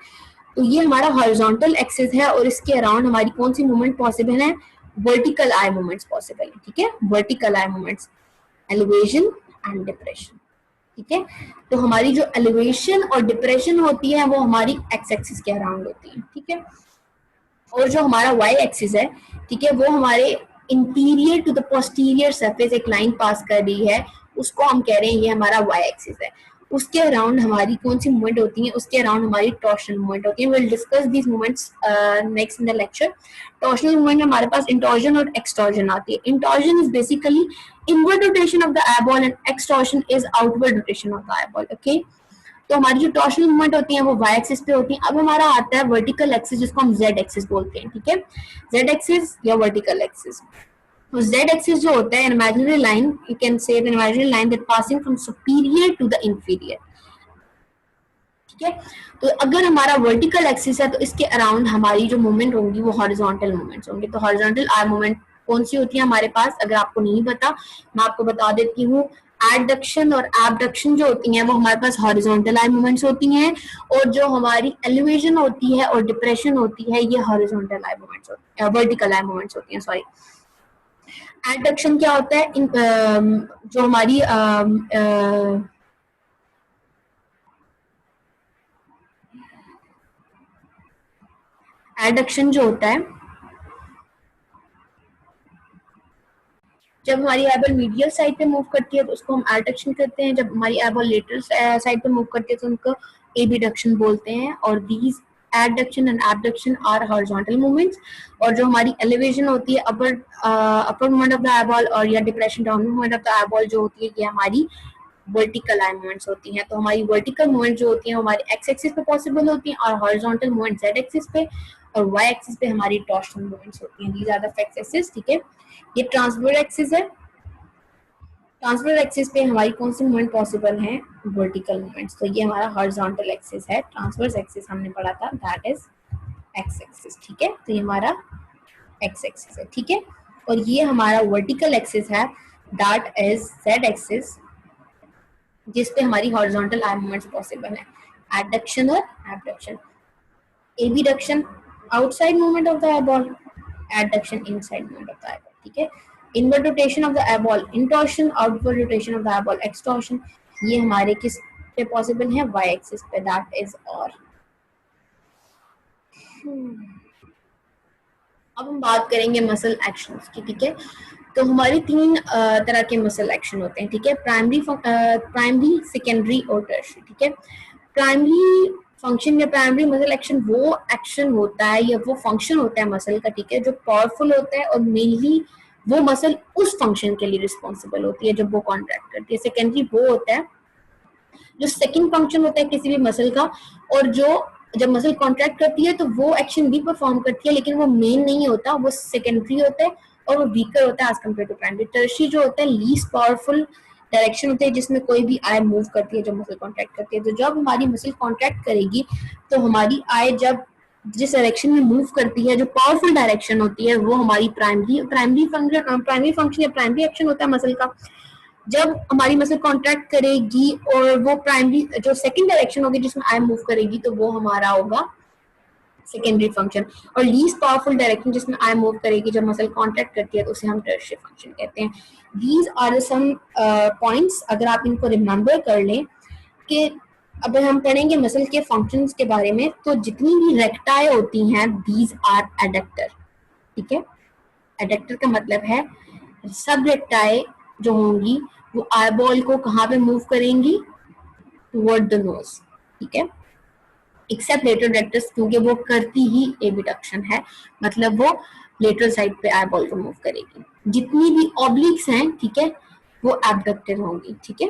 तो ये हमारा हॉरिजॉन्टल एक्सिस है और इसके अराउंड हमारी कौन सी मूवमेंट पॉसिबल है, वर्टिकल आई मूवमेंट्स पॉसिबल है, ठीक है। Vertical eye movements, elevation and depression, ठीक है। तो हमारी जो एलिवेशन और डिप्रेशन होती है वो हमारी एक्स एक्सिस के अराउंड होती है, ठीक है। और जो हमारा वाई एक्सिस है, ठीक है, वो हमारे interior to the posterior surface एक लाइन पास कर रही है, उसको हम कह रहे हैं ये हमारा वाई एक्सिस है। उसके अराउंड हमारी कौन सी मूवमेंट होती है, उसके अराउंड हमारी टॉर्शनल मूवमेंट होती है। Will discuss these movements next in the lecture. Torsional movement में हमारे पास इंटॉर्जन और एक्सटॉर्जन आती है। Intorsion is basically inward rotation of the eyeball and extorsion is outward rotation of the eyeball, okay. तो हमारी जो टॉर्शनल मूवमेंट होती है वो वाई एक्सिस पे होती है। अब हमारा आता है वर्टिकल एक्सिस जिसको हम जेड एक्सिस बोलते हैं, ठीक है, जेड एक्सिस या वर्टिकल एक्सिस। तो जेड एक्सिस जो होता है imaginary line, you can say an imaginary line that passing from superior to the inferior, ठीक है। तो अगर हमारा वर्टिकल एक्सिस है तो इसके अराउंड हमारी जो मूवमेंट होंगी वो हॉरिजॉन्टल मूवमेंट्स होंगे। तो हॉरिजॉन्टल आई मूवमेंट कौन सी होती है हमारे पास, अगर आपको नहीं पता मैं आपको बता देती हूँ। एडक्शन और एबडक्शन जो होती हैं वो हमारे पास हॉरिजॉन्टल आई मूवमेंट्स होती हैं, और जो हमारी एलिवेशन होती है और डिप्रेशन होती है ये हॉरिजॉन्टल आई मूवमेंट्स होती है, वर्टिकल आई मूवमेंट्स होती हैं, सॉरी। एडक्शन क्या होता है, जो हमारी एडक्शन जो होता है, जब हमारी एबल मीडियल साइड पे मूव करती है तो उसको हम एडक्शन करते हैं, जब हमारी एबल लेटरल साइड पे मूव करती है तो उनको एबडक्शन बोलते हैं। और these adduction and abduction are horizontal movements. और जो हमारी एलिवेशन होती है upper movement of the eyeball और या depression down movement of the eyeball जो होती है ये हमारी वर्टिकल आई मूवमेंट्स होती हैं। तो हमारी वर्टिकल मूवमेंट जो होती है हमारी एक्स एक्सिस पे पॉसिबल होती हैं, और हॉरिजॉन्टल मूवमेंट जेड एक्सिस पे, और वाई एक्सिस पे हमारी टॉर्शनल मूवमेंट्स होती हैं। दीज आर द एक्सिस, ठीक है। ये ट्रांसवर्स एक्सिस है, ट्रांसवर्स एक्सिस पे हमारी कौन सी मूवमेंट पॉसिबल है? Vertical movements. तो ये हमारा हॉरिजॉन्टल एक्सिस है। ट्रांसवर्स एक्सिस हमने पढ़ा था, दैट इज एक्स एक्सिस, ठीक है। तो ये हमारा एक्स एक्सिस है, ठीक है। और ये हमारा वर्टिकल एक्सिस है, दैट इज जेड एक्सिस, जिस पे हमारी हॉरिजॉन्टल आई मूवमेंट्स पॉसिबल है, एडक्शन और abduction. Abduction outside movement of the eyeball, adduction inside movement of the eyeball, ठीक है। Inward rotation of the eyeball intorsion, outward rotation of the eyeball extorsion. ये हमारे किस पे पॉसिबल है? Y axis पे, दैट इज और। अब हम बात करेंगे मसल एक्शंस की, ठीक है। तो हमारी तीन तरह के मसल एक्शन होते हैं, ठीक है। प्राइमरी, सेकेंडरी और टर्शियरी, ठीक है। प्राइमरी फंक्शन या प्राइमरी मसल एक्शन वो एक्शन होता है या वो फंक्शन होता है मसल का, ठीक है, जो पावरफुल होता है और मेनली वो मसल उस फंक्शन के लिए रिस्पॉन्सिबल होती है जब वो कॉन्ट्रैक्ट करती है। सेकेंडरी वो होता है जो सेकंड फंक्शन होता है किसी भी मसल का, और जो जब मसल कॉन्ट्रैक्ट करती है तो वो एक्शन भी परफॉर्म करती है, लेकिन वो मेन नहीं होता, वो सेकेंडरी होता है और वो वीकर होता है as compare to primary. Tertiary जो होता है लीस्ट पावरफुल डायरेक्शन होती है जिसमें कोई भी आई मूव करती है जब मसल कॉन्ट्रैक्ट करती है। तो जब हमारी मसल कॉन्ट्रैक्ट करेगी तो हमारी आई जब जिस डायरेक्शन में मूव करती है, जो पावरफुल डायरेक्शन होती है, वो हमारी प्राइमरी फंक्शन या प्राइमरी एक्शन होता है मसल का। जब हमारी मसल कॉन्ट्रैक्ट करेगी और वो प्राइमरी जो सेकंड डायरेक्शन होगी जिसमें आई मूव करेगी, तो वो हमारा होगा सेकेंडरी फंक्शन। और लीस्ट पावरफुल डायरेक्शन जिसमें आई मूव करेगी जब मसल कॉन्ट्रैक्ट करती है, तो उसे हम टर्शियरी फंक्शन कहते हैं। दीज आर सम पॉइंट्स, अगर आप इनको रिमेंबर कर लें कि अब हम पढ़ेंगे मसल के फंक्शंस के बारे में, तो जितनी भी रेक्टाई होती हैं दीज आर एडक्टर, ठीक है। एडक्टर का मतलब है सब रेक्टाई जो होंगी वो आईबॉल को कहाँ पे मूव करेंगी? टुवर्ड द नोज, ठीक है। एक्सेप्ट लेटरल रेक्टस, क्योंकि वो करती ही एबडक्शन है, मतलब वो लेटरल साइड पे आईबॉल को मूव करेगी। जितनी भी ऑब्लिक्स हैं, ठीक है, वो एबडक्टेड होंगी, ठीक है।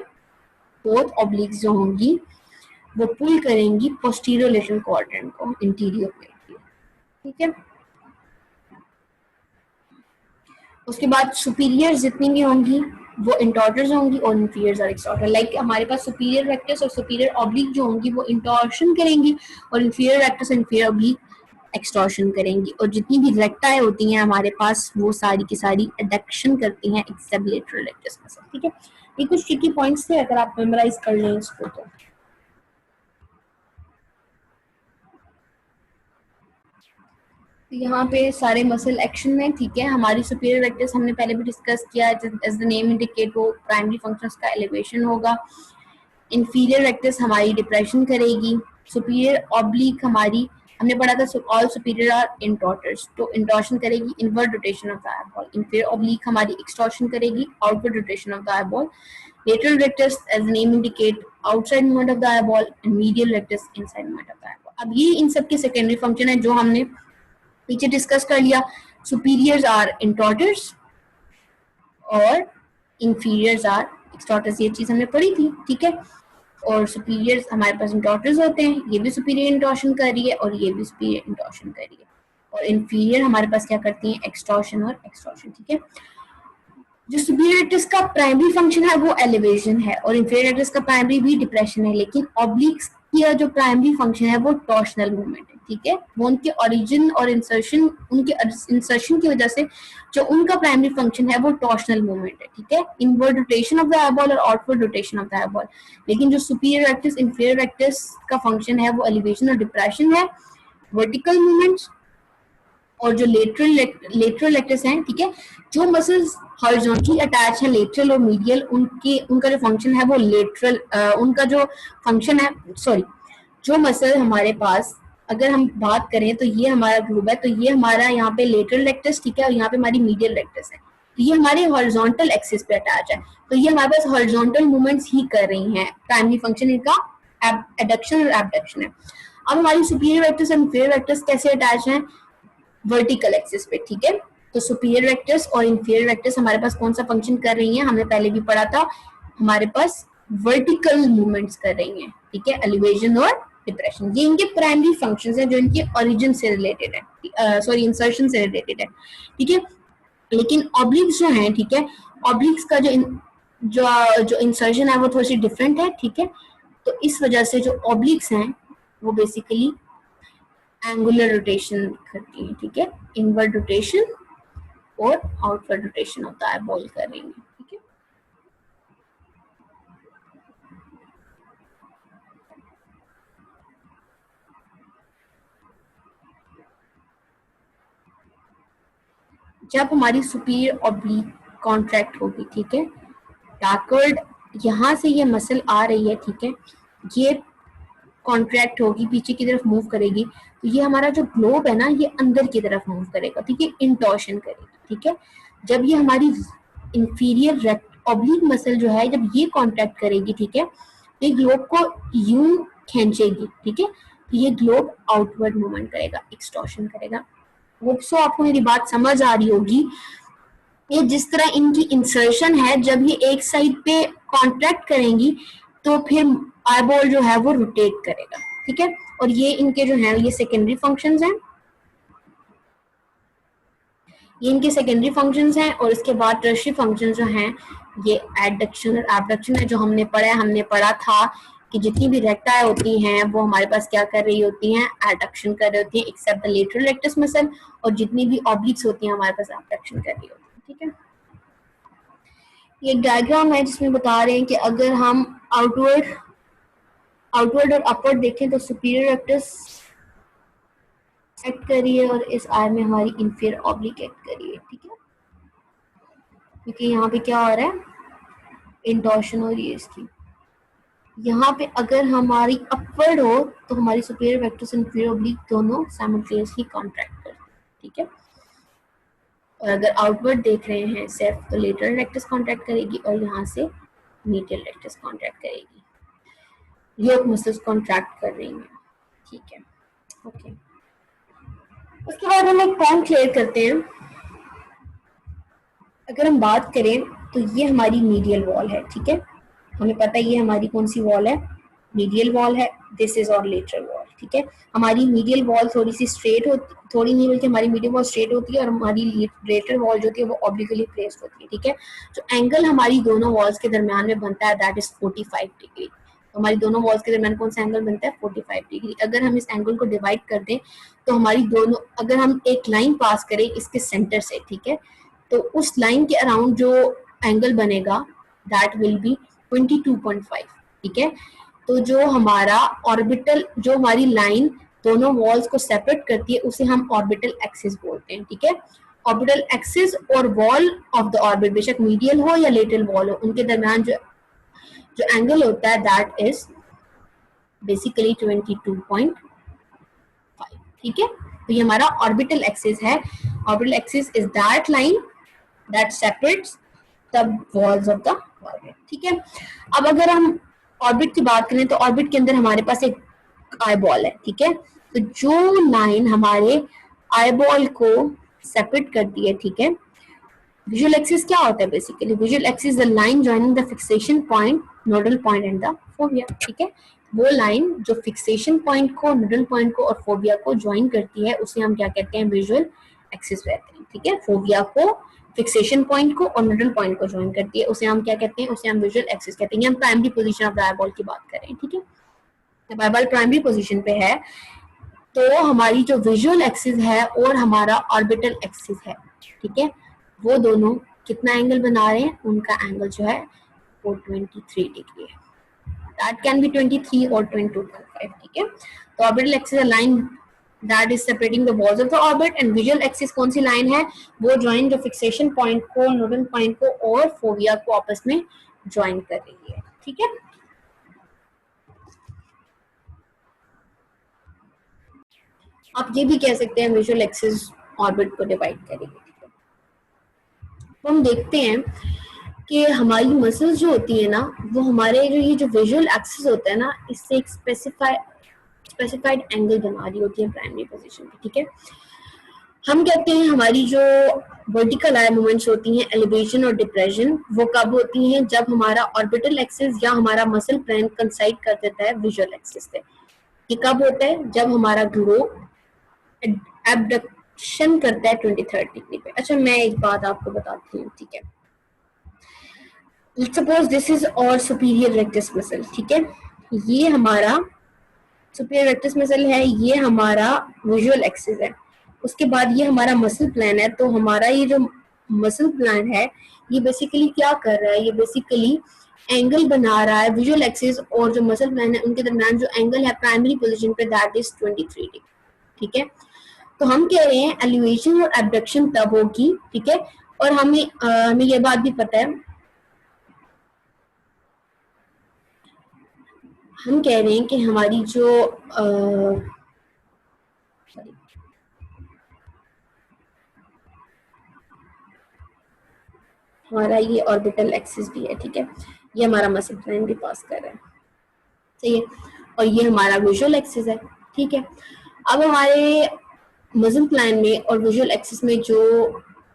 बोथ ऑब्लिक्स जो होंगी वो पुल करेंगी पोस्टीरियर लेटरल क्वाड्रेंट को इंटीरियर में, ठीक है। उसके बाद सुपीरियर जितनी भी होंगी वो इंटॉर्टर्स होंगी और इंफीरियर्स और एक्सटॉर्टर। लाइक हमारे पास सुपीरियर रेक्टस और सुपीरियर ऑब्लिक जो होंगी वो इंटॉर्शन करेंगी और इंफीरियर रेक्टस और इंफीरियर ऑब्लिक एक्सटॉर्शन करेंगी। और जितनी भी रेक्टाई होती हैं हमारे पास वो सारी की सारी एडक्शन करती हैं एक्सेप्ट लेटरल रेक्टस में से, ठीक है। ये कुछ ट्रिकी पॉइंट्स थे, अगर आप मेमोराइज कर लें इसको तो। यहाँ पे सारे मसल एक्शन में, ठीक है। हमारी सुपीरियर रेक्टस हमने पहले भी डिस्कस किया, एज द नेम इंडिकेट वो प्राइमरी फंक्शंस का एलिवेशन होगा। इंफीरियर रेक्टस हमारी डिप्रेशन करेगी। सुपीरियर ऑब्लिक हमारी हमने पढ़ा था ऑल सुपीरियर आर इंटॉर्टर्स, तो इंटॉर्शन करेगी invert rotation of the eyeball. Inferior oblique हमारी एक्सटॉर्शन करेगी outward rotation of the eyeball. Lateral rectus as the name indicate outside movement of the eyeball and medial rectus inside movement of the eyeball. अब ये इन सब के secondary function है जो हमने पीछे डिस्कस कर लिया। सुपीरियर्स आर इंटॉर्टर्स और इंफीरियर्स आर एक्सटॉर्टर्स, ये चीज हमने पढ़ी थी, ठीक है। और सुपीरियर्स हमारे पास इंटॉर्टर्स होते हैं, ये भी सुपीरियर इंटॉर्शन कर रही है और ये भी सुपीरियर इंटॉर्शन कर रही है। और इंफीरियर हमारे पास क्या करती हैं? एक्सटॉर्शन और एक्सटॉर्शन, ठीक है। जो सुपीरियर रेक्टस का प्राइमरी फंक्शन है वो एलिवेशन है और इंफीरियर रेक्टस का प्राइमरी भी डिप्रेशन है, लेकिन ऑब्लिक्स की जो प्राइमरी फंक्शन है वो टॉर्शनल मूवमेंट है, ठीक है। वो उनके ओरिजिन और इंसर्शन, उनके इंसर्शन की वजह से जो उनका प्राइमरी फंक्शन है वो टॉर्शनल मूवमेंट है, ठीक है। Inward rotation of the eyeball और outward rotation of the eyeball. लेकिन जो सुपीरियर रेक्टस इंफीरियर रेक्टस का फंक्शन है वो एलिवेशन और डिप्रेशन है, वर्टिकल मूवमेंट्स। और जो लेटरल रेक्टस हैं, ठीक है, जो मसल्स हॉरिजॉन्टली अटैच है लेटरल और मीडियल, उनका जो फंक्शन है वो लेटरल, उनका जो फंक्शन है, सॉरी, जो मसल हमारे पास अगर हम बात करें तो ये हमारा ग्रुप है, तो ये हमारा यहाँ पे लेटरल रेक्टस, ठीक है, और यहाँ पे हमारी मीडियल रेक्टस है। तो ये हमारे हॉरिजॉन्टल एक्सिस पे अटैच है, तो ये हमारे पास हॉरिजॉन्टल मूवमेंट्स ही कर रही हैं। प्राइमरी फंक्शन इनका एडक्शन और एबडक्शन है। अब हमारी सुपीरियर रेक्टस और इंफीरियर रेक्टस कैसे अटैच हैं? वर्टिकल एक्सिस पे, ठीक है। तो सुपीरियर रेक्टस और इंफीरियर रेक्टस हमारे पास कौन सा फंक्शन कर रही हैं? हमने पहले भी पढ़ा था, हमारे पास वर्टिकल मूवमेंट्स कर रही हैं, ठीक है, एलिवेशन और डिप्रेशन। ये इनके प्राइमरी फंक्शंस हैं जो इनके ओरिजिन से रिलेटेड है, सॉरी इंसर्शन से रिलेटेड है, ठीक है। लेकिन ऑब्लिक्स जो हैं, ठीक है, ऑब्लिक्स का जो जो इंसर्शन है वो थोड़ी सी डिफरेंट है, ठीक है। तो इस वजह से जो ऑब्लिक्स हैं वो बेसिकली एंगुलर रोटेशन करती है, ठीक है। इनवर्ड रोटेशन और आउटवर्ड रोटेशन होता है बॉल करने में, ठीक है। जब हमारी सुपीरियर ऑब्लिक कॉन्ट्रैक्ट होगी, ठीक है, बैकवर्ड यहाँ से ये मसल आ रही है, ठीक है, ये कॉन्ट्रैक्ट होगी, पीछे की तरफ मूव करेगी, तो ये हमारा जो ग्लोब है ना ये अंदर की तरफ मूव करेगा, ठीक है, इंटॉर्शन करेगी, ठीक है। जब ये हमारी इंफीरियर ऑब्लिक मसल जो है जब ये कॉन्ट्रैक्ट करेगी, ठीक है, तो ये ग्लोब को यूं खींचेगी, ठीक है, तो ये ग्लोब आउटवर्ड मूवमेंट करेगा, एक्सटॉर्शन करेगा। होप सो आपको मेरी बात समझ आ रही होगी। ये जिस तरह इनकी इंसर्शन है, जब ये एक साइड पे कॉन्ट्रैक्ट करेंगी तो फिर आईबॉल जो है वो रोटेट करेगा, ठीक है। और ये इनके जो है ये सेकेंडरी फंक्शंस हैं, ये इनके सेकेंडरी फंक्शंस हैं। और इसके बाद टर्शियरी फंक्शंस जो हैं ये एडक्शन और एबडक्शन है, जो हमने पढ़ा था कि जितनी भी रेक्टाई होती हैं वो हमारे पास क्या कर रही होती हैं, एडक्शन कर रही होती हैं, except the lateral rectus muscle, और जितनी भी ऑब्लिक्स होती हैं हमारे पास एबडक्शन कर रही होती है, ठीक है। ये डायग्राम है जिसमें बता रहे हैं कि अगर हम आउटवर्ड और अपवर्ड देखें तो सुपीरियर रेक्टस एक्ट करिए और इस आई में हमारी इंफीरियर ऑब्लिक एक्ट करिए, ठीक है। क्योंकि यहाँ पे क्या हो रहा है, इंटॉर्शन हो रही है इसकी। यहाँ पे अगर हमारी अपवर्ड हो तो हमारी सुपीरियर वेक्टर्स इंफीरियर ऑब्लिक दोनों साइमल्टेनियसली कॉन्ट्रैक्ट करते हैं, ठीक है। और अगर आउटवर्ड देख रहे हैं सिर्फ तो लेटरल रेक्टस कॉन्ट्रैक्ट करेगी और यहाँ से मीडियल रेक्टस कॉन्ट्रैक्ट करेगी, योक मसल्स कॉन्ट्रैक्ट कर रही हैं, ठीक है। ओके, उसके बाद हम एक पॉइंट क्लियर करते हैं। अगर हम बात करें तो ये हमारी मीडियल वॉल है, ठीक है, हमें पता है ये हमारी कौन सी वॉल है, मीडियल वॉल है। दिस इज और लेटरल वॉल, ठीक है। हमारी मीडियल वॉल थोड़ी सी स्ट्रेट होती, थोड़ी नहीं बल्कि हमारी मीडियल वॉल स्ट्रेट होती है और हमारी लेटरल वॉल जो होती है वो ऑब्लिकली प्लेस्ड होती है, ठीक है। जो एंगल हमारी दोनों वॉल्स के दरमियान में बनता है दैट इज 45 डिग्री। तो हमारी दोनों वॉल्स के दरमियान कौन सा एंगल बनता है, 45 डिग्री। अगर हम इस एंगल को डिवाइड कर दें तो हमारी दोनों, अगर हम एक लाइन पास करें इसके सेंटर से, ठीक है, तो उस लाइन के अराउंड जो एंगल बनेगा दैट विल बी 22.5, ठीक है। तो जो हमारा ऑर्बिटल, जो हमारी लाइन दोनों वॉल्स को सेपरेट करती है उसे हम ऑर्बिटल एक्सिस बोलते हैं, ठीक है। ऑर्बिटल एक्सिस और वॉल ऑफ द ऑर्बिट, बेशक मीडियल हो या लेटरल वॉल हो, उनके दरमियान जो एंगल होता है दैट इज बेसिकली 22.5, ठीक है। तो ये हमारा ऑर्बिटल एक्सिस है। Orbital axis is that line that separates the walls of the orbit, ठीक है। अब अगर हम ऑर्बिट की बात करें तो ऑर्बिट के अंदर हमारे पास एक आईबॉल है, ठीक है। तो जो लाइन हमारे आईबॉल को सेपरेट करती है, ठीक है, विजुअल एक्सिस क्या होता है, basically visual axis the line joining the fixation point, nodal point and the phobia, ठीक है। वो लाइन जो फिक्सेशन पॉइंट को, नोडल पॉइंट को और फोबिया को ज्वाइन करती है उसे हम क्या कहते हैं, विजुअल एक्सिस कहते हैं, ठीक है। फोबिया को, फिक्सेशन पॉइंट को और नोडल पॉइंट को ज्वाइन करती है उसे हम क्या कहते हैं, उसे हम विजुअल एक्सिस कहते हैं। हम primary position of the eyeball की बात कर रहे हैं, ठीक है। जब आईबॉल प्राइमरी पोजीशन पे है तो हमारी जो विजुअल एक्सिस है और हमारा ऑर्बिटल एक्सिस है, ठीक है, वो दोनों कितना एंगल बना रहे हैं, उनका एंगल जो है वो 23 डिग्री है। दैट कैन बी 23 और 22.5, ठीक है। तो orbital axis line that is separating the walls of the orbit, and visual axis कौन सी लाइन है, वो ज्वाइन जो फिक्सेशन पॉइंट को, नोडल पॉइंट को और फोबिया को आपस में ज्वाइन कर रही है, ठीक है। आप ये भी कह सकते हैं विजुअल एक्सिस ऑर्बिट को डिवाइड करेगी। तो हम देखते हैं कि हमारी मसल्स जो होती है ना वो हमारे जो ये जो विजुअल एक्सिस होता है ना इससे एक स्पेसिफाइड एंगल बना रही होती है प्राइमरी पोजीशन पे, ठीक है। हम कहते हैं हमारी जो वर्टिकल आई मूवमेंट्स होती हैं, एलिवेशन और डिप्रेशन, वो कब होती हैं, जब हमारा ऑर्बिटल एक्सिस या हमारा मसल प्लेन कंसाइड कर देता है विजुअल एक्सिस से। ये कब होता है, जब हमारा ग्लोब एबडक्शन करता है 23 डिग्री पे। अच्छा, मैं एक बात आपको बताती हूँ, ठीक है। लेट्स सपोज दिस इज और सुपीरियर रेक्टस मसल, ठीक है, ये हमारा सुपीरियर रेक्टस मसल है, ये हमारा विजुअल एक्सिस है। उसके बाद ये हमारा मसल प्लान है। तो हमारा ये जो मसल प्लान है ये बेसिकली क्या कर रहा है, ये बेसिकली एंगल बना रहा है विजुअल एक्सिस और जो मसल प्लान है उनके दरमियान जो एंगल है प्राइमरी पोजीशन पे दैट इज 23 डिग्री, ठीक है। तो हम कह रहे हैं एलिवेशन और एब्डक्शन तब होगी, ठीक है। और हमें ये बात भी पता है, हम कह रहे हैं कि हमारी जो हमारा ये ऑर्बिटल एक्सिस भी है, ठीक है, ये हमारा मसल प्लान भी पास कर रहा है, सही है, और ये हमारा विजुअल एक्सिस है, ठीक है। अब हमारे मसल प्लान में और विजुअल एक्सिस में जो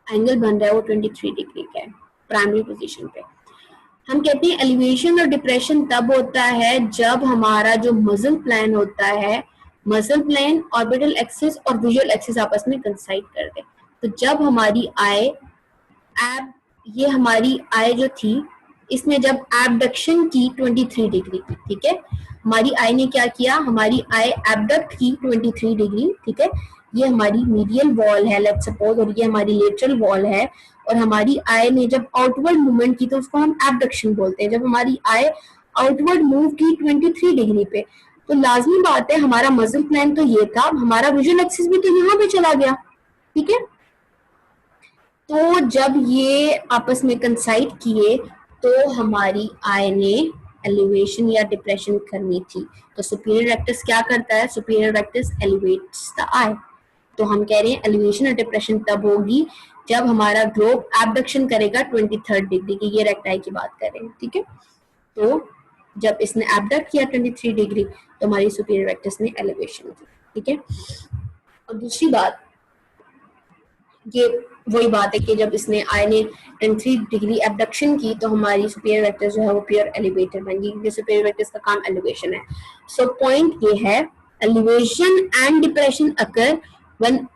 एंगल बन रहा है वो 23 डिग्री का है प्राइमरी पोजीशन पे। हम कहते हैं एलिवेशन और डिप्रेशन तब होता है जब हमारा जो मसल प्लान होता है, मसल प्लान, ऑर्बिटल एक्सिस और विजुअल एक्सिस आपस में कंसाइड कर दे। तो जब हमारी आई एब ये हमारी आई जो थी इसने जब एबडक्शन की 23 डिग्री की, ठीक है, हमारी आई ने क्या किया, हमारी आई एबडक्ट की 23 डिग्री, ठीक है। ये हमारी मीडियल वॉल है लेट्स सपोज और ये हमारी लेटरल वॉल है, और हमारी आई ने जब आउटवर्ड मूवमेंट की तो उसको हम एबडक्शन बोलते हैं। जब हमारी आई आउटवर्ड मूव की 23 डिग्री पे, तो लाजमी बात है हमारा मसल प्लान तो ये था, हमारा विजुअल एक्सिस भी तो यहाँ पे चला गया, ठीक है। तो जब ये आपस में कंसाइड किए तो हमारी आई ने एलिवेशन या डिप्रेशन करनी थी। तो सुपीरियर रेक्टस क्या करता है, सुपीरियर रेक्टस एलिवेट्स द आई। तो हम कह रहे हैं एलिवेशन और डिप्रेशन तब होगी जब हमारा ग्लोब एबडक्शन करेगा 23 डिग्री की, ये रेक्टाई की बात कर रहे हैं, ठीक है। तो जब इसने एबडक्ट किया 23 डिग्री तो हमारी सुपीरियर रेक्टस ने एलिवेशन की, ठीक है। और दूसरी बात, ये वही बात है कि जब इसने आई ने 23 डिग्री एबडक्शन की तो हमारी सुपीरियर वेक्टर्स जो है वो प्योर एलिवेटर बन गई, क्योंकि सुपीरियर वेक्टर्स का काम एलिवेशन है। सो पॉइंट ये है elevation and depression occur when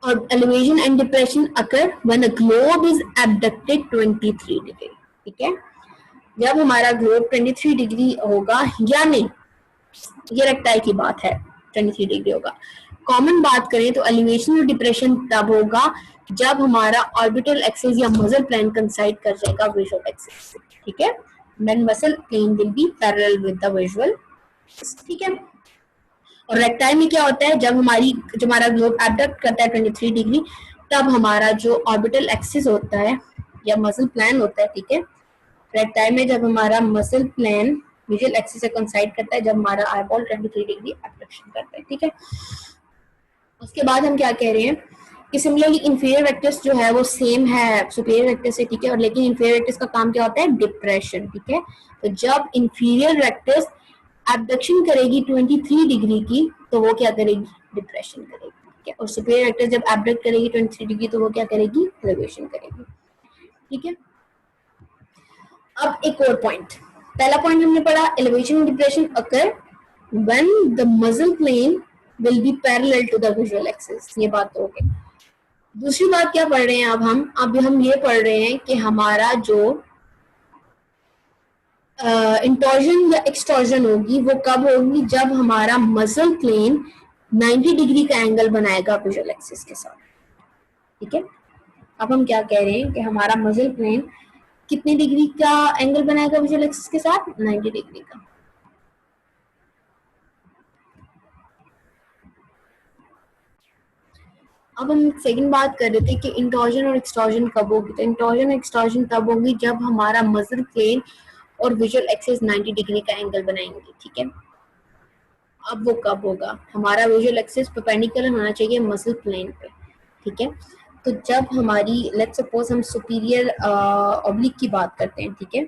और elevation and depression occur when a globe is abducted 23 degree, ठीक है। जब हमारा ग्लोब 23 डिग्री होगा, यानी ये रेक्टाइल की बात है 23 डिग्री होगा। कॉमन बात करें तो एलिवेशन और डिप्रेशन तब होगा जब हमारा ऑर्बिटल एक्सिस या मसल प्लेन कंसाइड कर जाएगा विजुअल एक्सिस से, ठीक है। When muscle plane will be parallel with the visual, ठीक है। और रेक्टाइल में क्या होता है, जब हमारा ग्लोब एबडक्ट करता है 23 डिग्री तब हमारा जो ऑर्बिटल एक्सिस होता है या मसल प्लेन होता है, ठीक है। रेक्टाइल में जब हमारा मसल प्लेन विजुअल एक्सिस से कंसाइड करता है, जब हमारा आईबॉल 23 डिग्री एबडक्शन करता है, ठीक है। उसके बाद हम क्या कह रहे हैं कि सिमिलरली इंफीरियर वेक्टर्स जो है वो सेम है सुपीरियर वेक्टर से, ठीक है। और लेकिन इंफीरियर वेक्टर्स का काम क्या होता है, डिप्रेशन, ठीक है। तो जब इंफीरियर वेक्टर्स एबडक्शन करेगी 23 डिग्री की तो वो क्या करेगी, डिप्रेशन करेगी, ठीक है। और सुपीरियर वेक्टर जब एबडक्ट करेगी 23 डिग्री तो वो क्या करेगी, एलिवेशन करेगी, ठीक है। अब एक और पॉइंट, पहला पॉइंट हमने पढ़ा elevation and depression occur when the muscle plane will be parallel to the visual axis, ये बात तो हो गई। दूसरी बात क्या पढ़ रहे हैं अब हम ये पढ़ रहे हैं कि हमारा जो इंटॉर्जन या एक्सटॉर्जन होगी वो कब होगी, जब हमारा मसल प्लेन 90 डिग्री का एंगल बनाएगा विजुअल एक्सिस के साथ, ठीक है। अब हम क्या कह रहे हैं कि हमारा मसल प्लेन कितने डिग्री का एंगल बनाएगा विजुअल एक्सिस के साथ, 90 डिग्री का। अब हम सेकंड बात कर रहे थे कि इंटॉर्जन और एक्सटॉर्जन कब होगी। तो इंटॉर्जन और एक्सटॉर्जन तब होगी जब हमारा मसल प्लेन और विजुअल एक्सिस 90 डिग्री का एंगल बनाएंगे, ठीक है। अब वो कब होगा, हमारा विजुअल एक्सिस परपेंडिकुलर होना चाहिए मसल प्लेन पे, ठीक है। तो जब हमारी लेट्स सपोज हम सुपीरियर ऑब्लिक की बात करते हैं, ठीक है,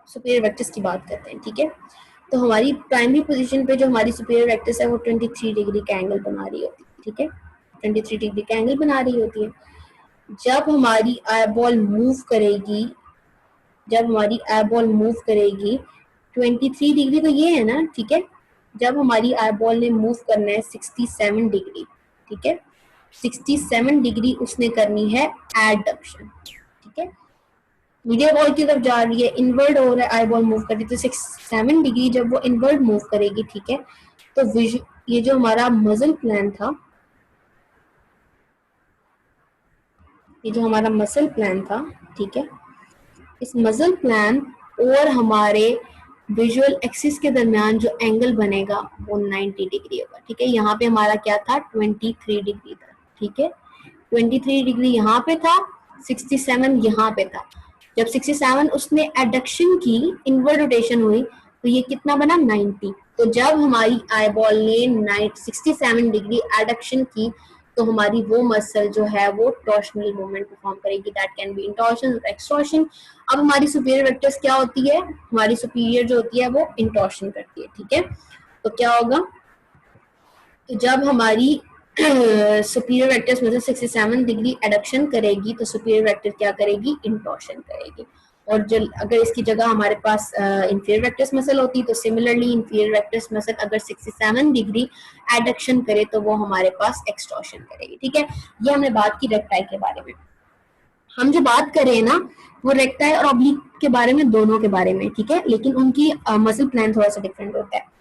सुपीरियर वेक्टर्स की बात करते हैं, ठीक है। तो हमारी प्राइमरी पोजीशन पे जो हमारी सुपीरियर वेक्टर्स है वो 23 डिग्री का एंगल बना रही होती है, ठीक है, 23 डिग्री का एंगल बना रही होती है। जब हमारी आईबॉल मूव करेगी, जब हमारी आईबॉल मूव करेगी 23 डिग्री तो ये है ना, ठीक है। जब हमारी आईबॉल ने मूव करना है 67 डिग्री, ठीक है, 67 डिग्री उसने करनी है एडक्शन, ठीक है। मीडियल वॉल की तरफ जा रही है, इनवर्ड हो रहा है, आई बॉल मूव कर रही है, तो 67 डिग्री जब वो इनवर्ड मूव करेगी, ठीक है, तो ये जो हमारा मसल प्लान था, ये जो हमारा मसल प्लान था, ठीक है, इस मसल प्लान और हमारे विजुअल एक्सिस के दरमियान जो एंगल बनेगा वो 90 डिग्री होगा, ठीक है। यहाँ पे हमारा क्या था, 23 डिग्री था, ठीक है, 23 डिग्री यहाँ पे था, 67 यहाँ पे था। जब 67 उसने एडक्शन की, इनवर्ड रोटेशन हुई, तो ये कितना बना, 90। तो जब हमारी आई बॉल ने 67 डिग्री एडक्शन की, तो हमारी वो मसल जो है वो टॉर्शनल मूवमेंट परफॉर्म करेगी, दैट कैन बी इंटॉर्शन और एक्सटॉर्शन। अब हमारी सुपीरियर वेक्टर्स क्या होती है, हमारी सुपीरियर जो होती है वो इंटॉर्शन करती है, ठीक है। तो क्या होगा, तो जब हमारी सुपीरियर वेक्टर्स मतलब 67 डिग्री एडक्शन करेगी, तो सुपीरियर वेक्टर क्या करेगी, इंटॉर्शन करेगी। और जो अगर इसकी जगह हमारे पास इंफीरियर वेक्टर्स मसल होती, तो सिमिलरली इंफीरियर वेक्टर्स मसल अगर 67 डिग्री एडक्शन करे, तो वो हमारे पास एक्सटॉर्शन करेगी, ठीक है। ये हमने बात की रेक्टाई के बारे में। हम जो बात कर रहे हैं ना, वो रेक्टाई और ऑब्लिक के बारे में, दोनों के बारे में, ठीक है, लेकिन उनकी मसल प्लान थोड़ा सा डिफरेंट होता है।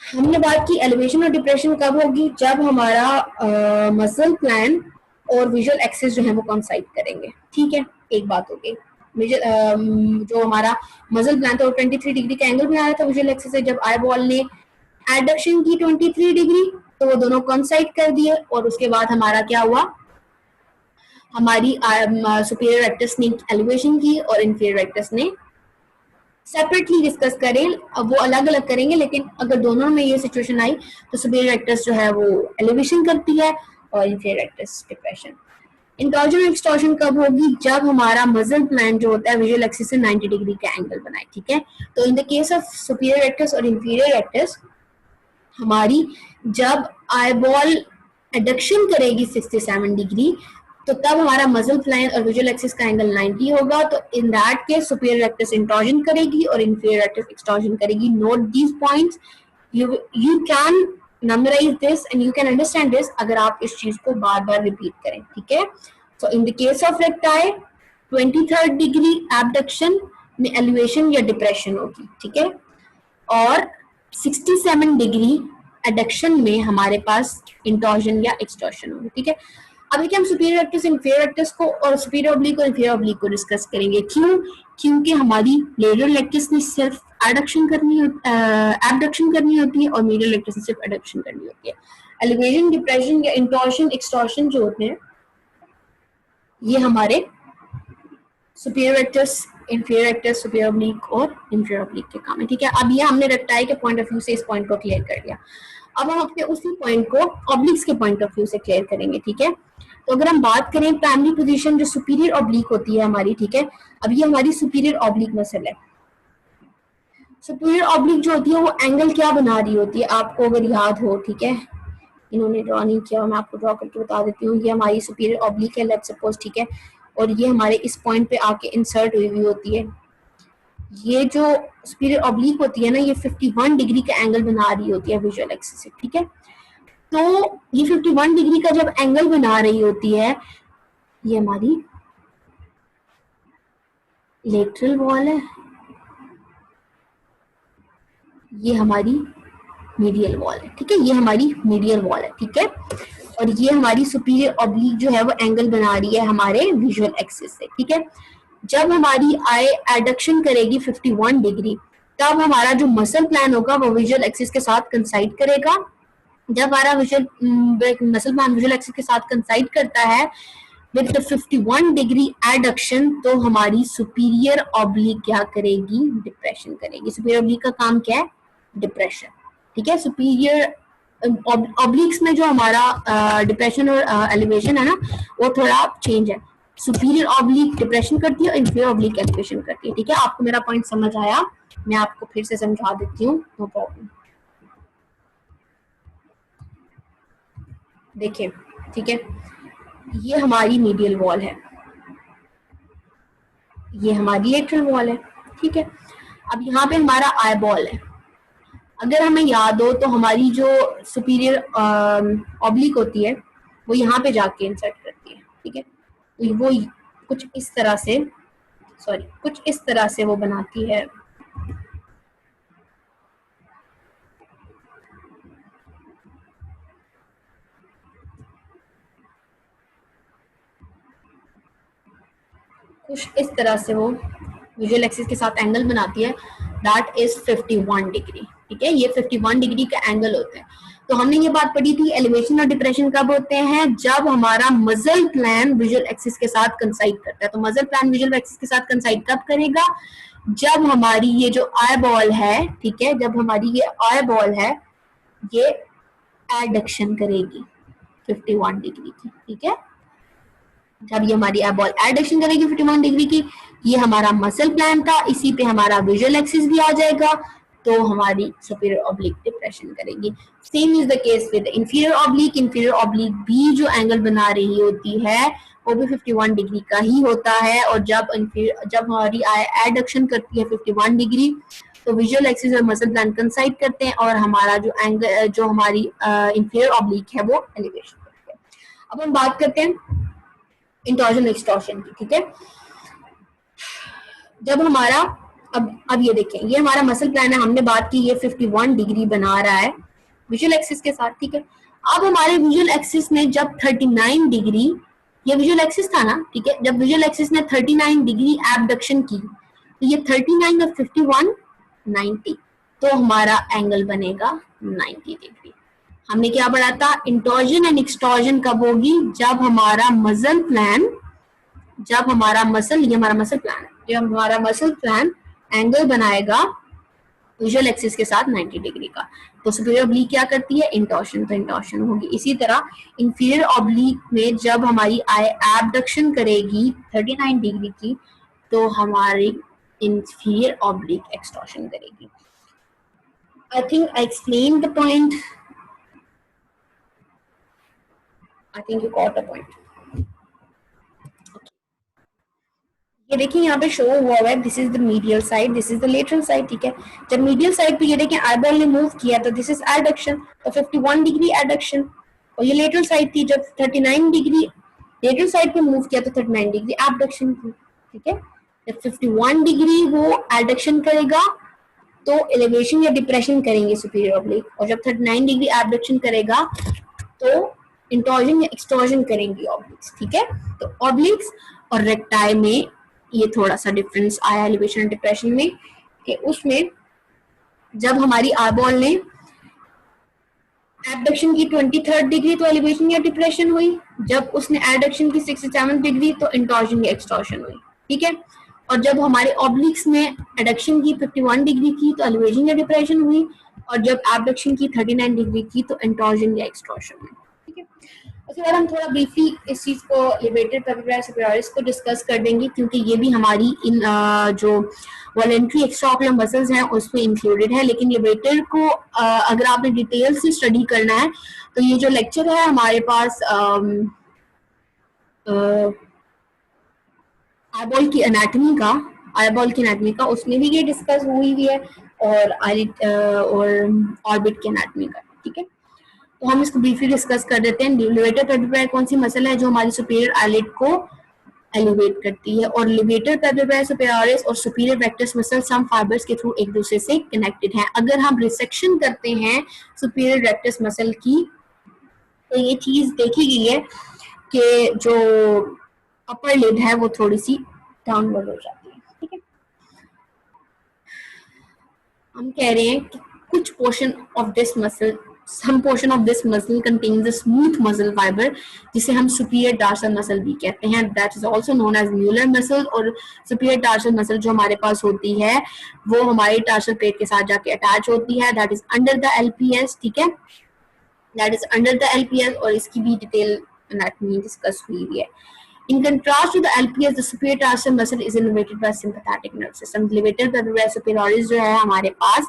हमने बात की एलिवेशन और डिप्रेशन कब होगी, जब हमारा मसल प्लान और विजुअल एक्सिस जो है वो कोइंसाइड करेंगे, ठीक है। एक बात हो गई, जो हमारा मसल प्लान था वो 23 डिग्री का एंगल बना रहा था विजुअल एक्सिस से, जब आई बॉल ने एडक्शन की 23 डिग्री, तो वो दोनों कोइंसाइड कर दिए, और उसके बाद हमारा क्या हुआ, हमारी सुपीरियर वेक्टर्स ने एलिवेशन की और इंफीरियर वेक्टर्स ने सेपरेटली डिस्कस करें, अब वो अलग अलग करेंगे, लेकिन अगर दोनों में ये सिचुएशन आई, तो सुपीरियर वेक्टर्स जो है वो एलिवेशन करती है और इंफीरियर वेक्टर्स डिप्रेशन। इंटॉर्शन और एक्सटॉर्शन कब होगी, जब हमारा मसल प्लान जो होता है विजुअल एक्सिस से 90 डिग्री का एंगल बनाए, ठीक है। तो इन the case of superior vectors और इंफीरियर वेक्टर्स, हमारी जब आई बॉल एडक्शन करेगी 67 डिग्री, तो तब हमारा मसल प्लान और विजुअल एक्सिस का एंगल 90 होगा। तो in that case superior rectus intorsion करेगी और इंफीरियर वेक्टर्स एक्सटॉर्शन करेगी। Note these points, you can memorise this and you can understand this अगर आप इस चीज को बार बार रिपीट करें, ठीक है। So in the case of recti 23 degree abduction में एलिवेशन या डिप्रेशन होगी, ठीक है, और 67 डिग्री एडक्शन में हमारे पास इंटॉर्शन या एक्सटॉर्शन होगी, ठीक है। अब देखिए हम सुपीरियर वेक्टर्स, इंफीरियर वेक्टर्स को और सुपीरियर ऑब्लिक और इंफीरियर ऑब्लिक को डिस्कस करेंगे। क्यों, क्योंकि हमारी लेटरल वेक्टर्स ने सिर्फ एडक्शन करनी एबडक्शन करनी होती है और मीडियल वेक्टर्स ने सिर्फ एडक्शन करनी होती है। एलिवेशन, डिप्रेशन या इंटॉर्शन, एक्सटॉर्शन जो होते हैं, ये हमारे superior vectors, inferior vectors, superior oblique और इंफीरियर ऑब्लिक के काम है, ठीक है। अब ये हमने रेक्टाई के पॉइंट ऑफ व्यू से इस पॉइंट को क्लियर कर लिया। अब हम अपने उसी पॉइंट को ऑब्लिक्स के पॉइंट ऑफ व्यू से क्लियर करेंगे, ठीक है। तो अगर हम बात करें प्राइमरी पोजीशन जो सुपीरियर ऑब्लिक होती है हमारी, ठीक है, अब ये हमारी सुपीरियर ऑब्लिक मसल है। सुपीरियर ऑब्लिक जो होती है वो एंगल क्या बना रही होती है, आपको अगर याद हो, ठीक है, इन्होंने ड्रॉ नहीं किया, मैं आपको ड्रॉ करके बता देती हूँ। ये हमारी सुपीरियर ऑब्लिक है, लेट्स सपोज, ठीक है, और ये हमारे इस पॉइंट पे आके इंसर्ट हुई हुई होती है। ये जो सुपीरियर ऑब्लिक होती है ना, ये 51 डिग्री का एंगल बना रही होती है विजुअल एक्सिस से, ठीक है। तो ये 51 डिग्री का जब एंगल बना रही होती है, ये हमारी लेटरल वॉल है, ये हमारी मीडियल वॉल है, ठीक है, ये हमारी मीडियल वॉल है, ठीक है, और ये हमारी सुपीरियर ऑब्लिक जो है वो एंगल बना रही है हमारे विजुअल एक्सिस से, ठीक है। जब हमारी आई एडक्शन करेगी 51 डिग्री, तब हमारा जो मसल प्लान होगा वो विजुअल एक्सिस के साथ कंसाइड करेगा। जब हमारा visual muscle plan visual axis के साथ कंसाइड करता है विद द 51 डिग्री एडक्शन, तो हमारी सुपीरियर ऑब्लिक क्या करेगी, डिप्रेशन करेगी। सुपीरियर ऑब्लिक का काम क्या है, डिप्रेशन, ठीक है। सुपीरियर ऑब्लिक्स में जो हमारा डिप्रेशन और एलिवेशन है ना, वो थोड़ा चेंज है। सुपीरियर ऑब्लिक डिप्रेशन करती है और इंफीरियर ऑब्लिक एलिवेशन करती है, ठीक है। आपको मेरा पॉइंट समझ आया, मैं आपको फिर से समझा देती हूँ, नो प्रॉब्लम। देखिए, ठीक है, ये हमारी मीडियल वॉल है, ये हमारी लेटरल वॉल है, ठीक है। अब यहाँ पे हमारा आई बॉल है। अगर हमें याद हो तो हमारी जो सुपीरियर ऑब्लिक होती है वो यहाँ पे जाके इंसर्ट करती है, ठीक है। तो वो कुछ इस तरह से, सॉरी, कुछ इस तरह से वो बनाती है। कुछ इस तरह से वो विजुअल एक्सिस के साथ एंगल बनाती है, दैट इज 51 डिग्री, ठीक है। ये 51 डिग्री का एंगल होता है। तो हमने ये बात पढ़ी थी, एलिवेशन और डिप्रेशन कब होते हैं, जब हमारा मसल प्लान विजुअल एक्सिस के साथ कंसाइड करता है। तो मसल प्लान विजुअल एक्सिस के साथ कंसाइड कब करेगा, जब हमारी ये जो आई बॉल है, ठीक है, जब हमारी ये आई बॉल है ये एडक्शन करेगी 51 डिग्री की, ठीक है। जब ये हमारी आई बॉल एडक्शन करेगी 51 डिग्री की, ये हमारा मसल प्लान था, इसी पे हमारा विजुअल एक्सिस भी आ जाएगा, तो हमारी सुपीरियर ऑब्लिक डिप्रेशन करेगी। Same is the case with inferior oblique. Inferior oblique भी जो एंगल बना रही होती है वो भी 51 डिग्री का ही होता है, और जब हमारी आई एडक्शन करती है 51 डिग्री, तो विजुअल एक्सिस और मसल प्लान कंसाइड करते हैं, और हमारा जो एंगल, जो हमारी इंफीरियर ऑब्लिक है वो एलिवेशन करती है। अब हम बात करते हैं इंटॉर्जन एक्सटॉर्शन की, ठीक है। जब हमारा अब ये देखें, ये हमारा मसल प्लान है, हमने बात की ये 51 डिग्री बना रहा है विजुअल एक्सिस के साथ, ठीक है। अब हमारे विजुअल एक्सिस ने जब 39 डिग्री, ये विजुअल एक्सिस था ना, ठीक है, जब विजुअल एक्सिस ने 39 डिग्री एबडक्शन की, तो ये 39 और 51 90, तो हमारा एंगल बनेगा 90 डिग्री। हमने क्या पढ़ा था, इंटॉर्जन एंड एक्सटॉर्जन कब होगी, जब हमारा मसल प्लान, जब हमारा मसल, ये हमारा मसल प्लान है, जब हमारा मसल प्लान एंगल बनाएगा विजुअल एक्सिस के साथ 90 डिग्री का, तो सुपीरियर ऑब्लिक क्या करती है, इंटॉर्शन, तो इंटॉर्शन होगी। इसी तरह इंफीरियर ऑब्लिक में जब हमारी आई एबडक्शन करेगी 39 डिग्री की, तो हमारी इंफीरियर ऑब्लिक एक्सटॉर्शन करेगी। I think I explain the point, I think you got the point. ये देखिए यहाँ पे शो हुआ है, this is the medial side, this is the lateral side, ठीक है। जब मीडियल साइड पे ये देखिए आईबॉल ने मूव किया, तो दिस इज एडक्शन, तो 51 डिग्री एडक्शन, और ये लेटरल साइड थी, जब 39 डिग्री लेटरल साइड पे मूव किया तो 39 डिग्री एबडक्शन की, ठीक है। जब 51 डिग्री वो एडक्शन करेगा तो एलिवेशन या डिप्रेशन करेंगे सुपीरियर ऑब्लिक, और जब 39 डिग्री एबडक्शन करेगा तो इंटॉर्जन या एक्सटॉर्जन करेंगी ऑब्लिक्स, ठीक है। तो ऑब्लिक्स और रेक्टाई में ये थोड़ा सा डिफरेंस आया एलिवेशन डिप्रेशन में, कि उसमें जब हमारी आईबॉल ने एबडक्शन की 23rd डिग्री तो एलिवेशन या डिप्रेशन हुई, जब उसने एडक्शन की 67 डिग्री तो इंटॉर्जन या एक्सटॉर्शन हुई, ठीक है। और जब हमारे ऑब्लिक्स में एडक्शन की 51 डिग्री की तो एलिवेशन या डिप्रेशन हुई, और जब एबडक्शन की 39 डिग्री की तो इंटॉर्जन या एक्सटॉर्शन हुई, ठीक है। उसके बाद हम थोड़ा ब्रीफली इस चीज को लिबरेटर पेपिब्रास सुपेरियरिस को डिस्कस कर देंगे, क्योंकि ये भी हमारी इन जो वॉलेंट्री एक्स्ट्राओकुलर मसल्स हैं उसमें इंक्लूडेड है। लेकिन लिबरेटर को अगर आपने डिटेल से स्टडी करना है तो ये जो लेक्चर है हमारे पास आईबॉल की एनाटॉमी का, आईबॉल की एनाटॉमी का, उसमें भी ये डिस्कस हुई है, और ऑर्बिट की एनाटॉमी का, ठीक है। तो हम इसको ब्रीफली डिस्कस कर देते हैं। लिबरेटर पेपिब्राई कौन सी मसल है जो हमारी सुपीरियर आईलिड को एलिवेट करती है, और लिबरेटर पेपिब्राई सुपेरियरिस और सुपीरियर रेक्टस मसल सम फाइबर्स के थ्रू एक दूसरे से कनेक्टेड हैं। अगर हम रिसेक्शन करते हैं सुपीरियर रेक्टस मसल की तो ये चीज देखी गई है कि जो अपर लिड है वो थोड़ी सी डाउनवर्ड हो जाती है, ठीक है। हम कह रहे हैं कि कुछ portion of this muscle, some portion of this muscle contains a smooth muscle fiber जिसे हम superior tarsal muscle भी कहते हैं, that is also known as mular muscle। और superior tarsal muscle जो हमारे पास होती है वो हमारे tarsal plate के साथ जाके अटैच होती है, that is under the LPS, ठीक है, that is under the LPS, और इसकी भी डिटेल एनाटॉमी डिस्कस हुई है। In contrast to the LPS, the superior tarsal muscle is innervated by sympathetic nerve system। Levator pepibrae superioris जो है हमारे पास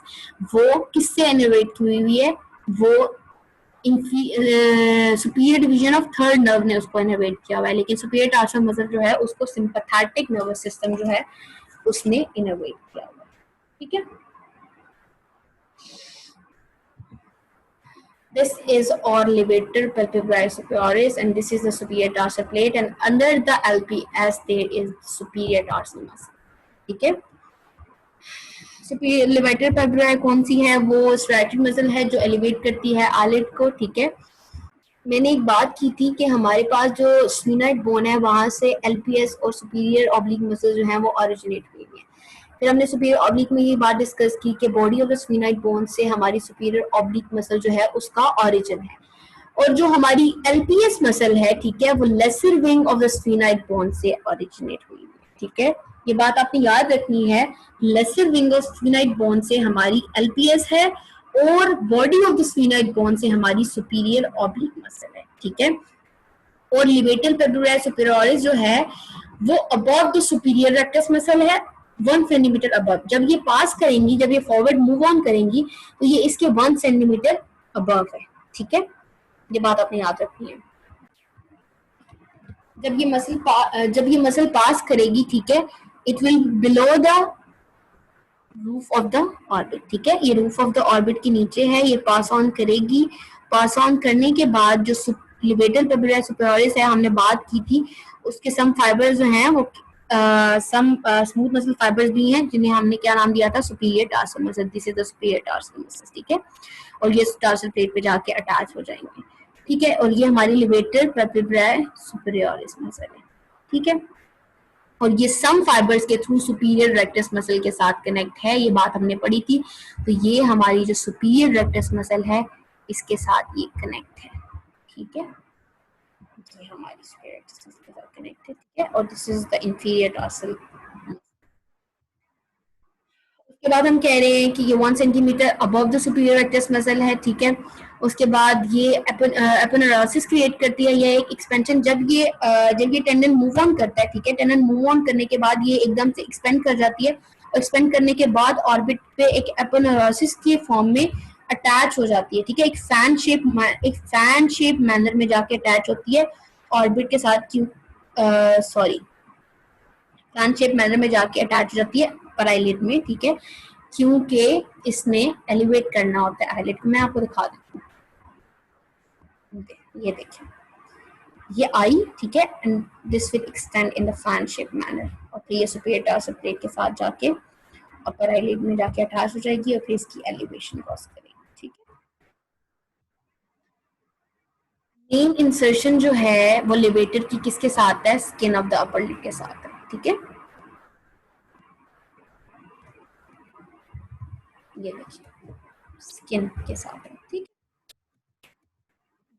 वो किससे इनर्वेट हुई हुई है, वो superior division of third nerve ने उसको इनर्वेट किया हुआ है, लेकिन सुपीरियर टार्सल मसल जो है उसको सिंपैथेटिक नर्वस सिस्टम जो है उसने इनर्वेट किया हुआ है, ठीक है। This is our levator palpebrae superioris, and this is the superior tarsal plate, and under the LPS there is superior tarsal muscle. ठीक है, superior levator palpebrae कौन सी है? वो striated muscle है जो elevate करती है eyelid को. ठीक है, मैंने एक बात की थी कि हमारे पास जो स्फीनोइड बोन है वहां से LPS और सुपीरियर ऑब्लिक मसल जो है वो ओरिजिनेट हुई है. फिर हमने सुपीरियर ऑब्लिक में ये बात डिस्कस की कि body of the sphenoid bone से हमारी सुपीरियर ऑब्लिक मसल जो है उसका ओरिजिन है, और जो हमारी LPS मसल है, ठीक है, वो lesser wing of the sphenoid bone से ओरिजिनेट हुई है. ठीक है, ये बात आपने याद रखनी है. Lesser wing of sphenoid bone से हमारी LPS है और body of the sphenoid bone से हमारी सुपीरियर ऑब्लिक मसल है. ठीक है, और लिवेटल पेब्रुलाe सुपेरियोरिस जो है वो above the superior rectus muscle है, 1 सेंटीमीटर अबव. जब ये पास करेंगी, जब ये फॉरवर्ड मूव ऑन करेंगी, तो ये इसके 1 सेंटीमीटर अबव है. ठीक है, ये बात आपने याद रखनी है. जब ये मसल पास करेगी, ठीक है, it will below the roof of the orbit. ठीक है, ये रूफ ऑफ द ऑर्बिट के नीचे है, ये पास ऑन करेगी. पास ऑन करने के बाद जो लिवेटल पेब्रुलाe सुपेरियोरिस है, हमने बात की थी, उसके सम फाइबर्स जो हैं वो सम स्मूथ मसल फाइबर्स भी हैं जिन्हें हमने क्या नाम दिया था? Superior tarsal muscle. This is the superior tarsal muscle. ठीक है, और ये टार्सल प्लेट पे जाके अटैच हो जाएंगे. ठीक है, और ये हमारी लिवेटल पेब्रुलाe सुपेरियोरिस मसल है. ठीक है, और ये सम फाइबर्स के थ्रू सुपीरियर रेक्टस मसल के साथ कनेक्ट है. ये बात हमने पढ़ी थी. तो ये हमारी जो सुपीरियर रेक्टस मसल है इसके साथ ये कनेक्ट है. ठीक है, ये हमारी सुपीरियर रेक्टस मसल के साथ कनेक्ट है. ठीक है, और this is the inferior tarsal. उसके बाद हम कह रहे हैं कि ये 1 centimetre above the superior rectus muscle है. ठीक है, उसके बाद ये एपोनेउरोसिस क्रिएट करती है, ये एक एक्सपेंशन. जब ये टेंडन मूव ऑन करता है, ठीक है, टेंडन मूव ऑन करने के बाद ये एकदम से एक्सपेंड कर जाती है, और एक्सपेंड करने के बाद ऑर्बिट पे एक एपोनेउरोसिस के फॉर्म में अटैच हो जाती है. ठीक है, एक फैन शेप मैनर में जाके अटैच होती है ऑर्बिट के साथ. फैन शेप मैनर में जाके अटैच हो जाती है पैराइलिड में. ठीक है, क्योंकि इसने एलिवेट करना होता है आईलिड को. मैं आपको दिखा देती हूँ, ये देखिए, ये आई. ठीक है, and this will extend in the fan shape manner, और फिर ये सुपीरियर टार्सल प्लेट के साथ जाके अपर आईलिड में जाके अटैच हो जाएगी, और फिर इसकी एलिवेशन कॉज करेगी. ठीक है, मेन इंसर्शन जो है वो लिवेटर की किसके साथ है? Skin of the upper lid के साथ है. ठीक है, ये देखिए, स्किन के साथ है. ठीक,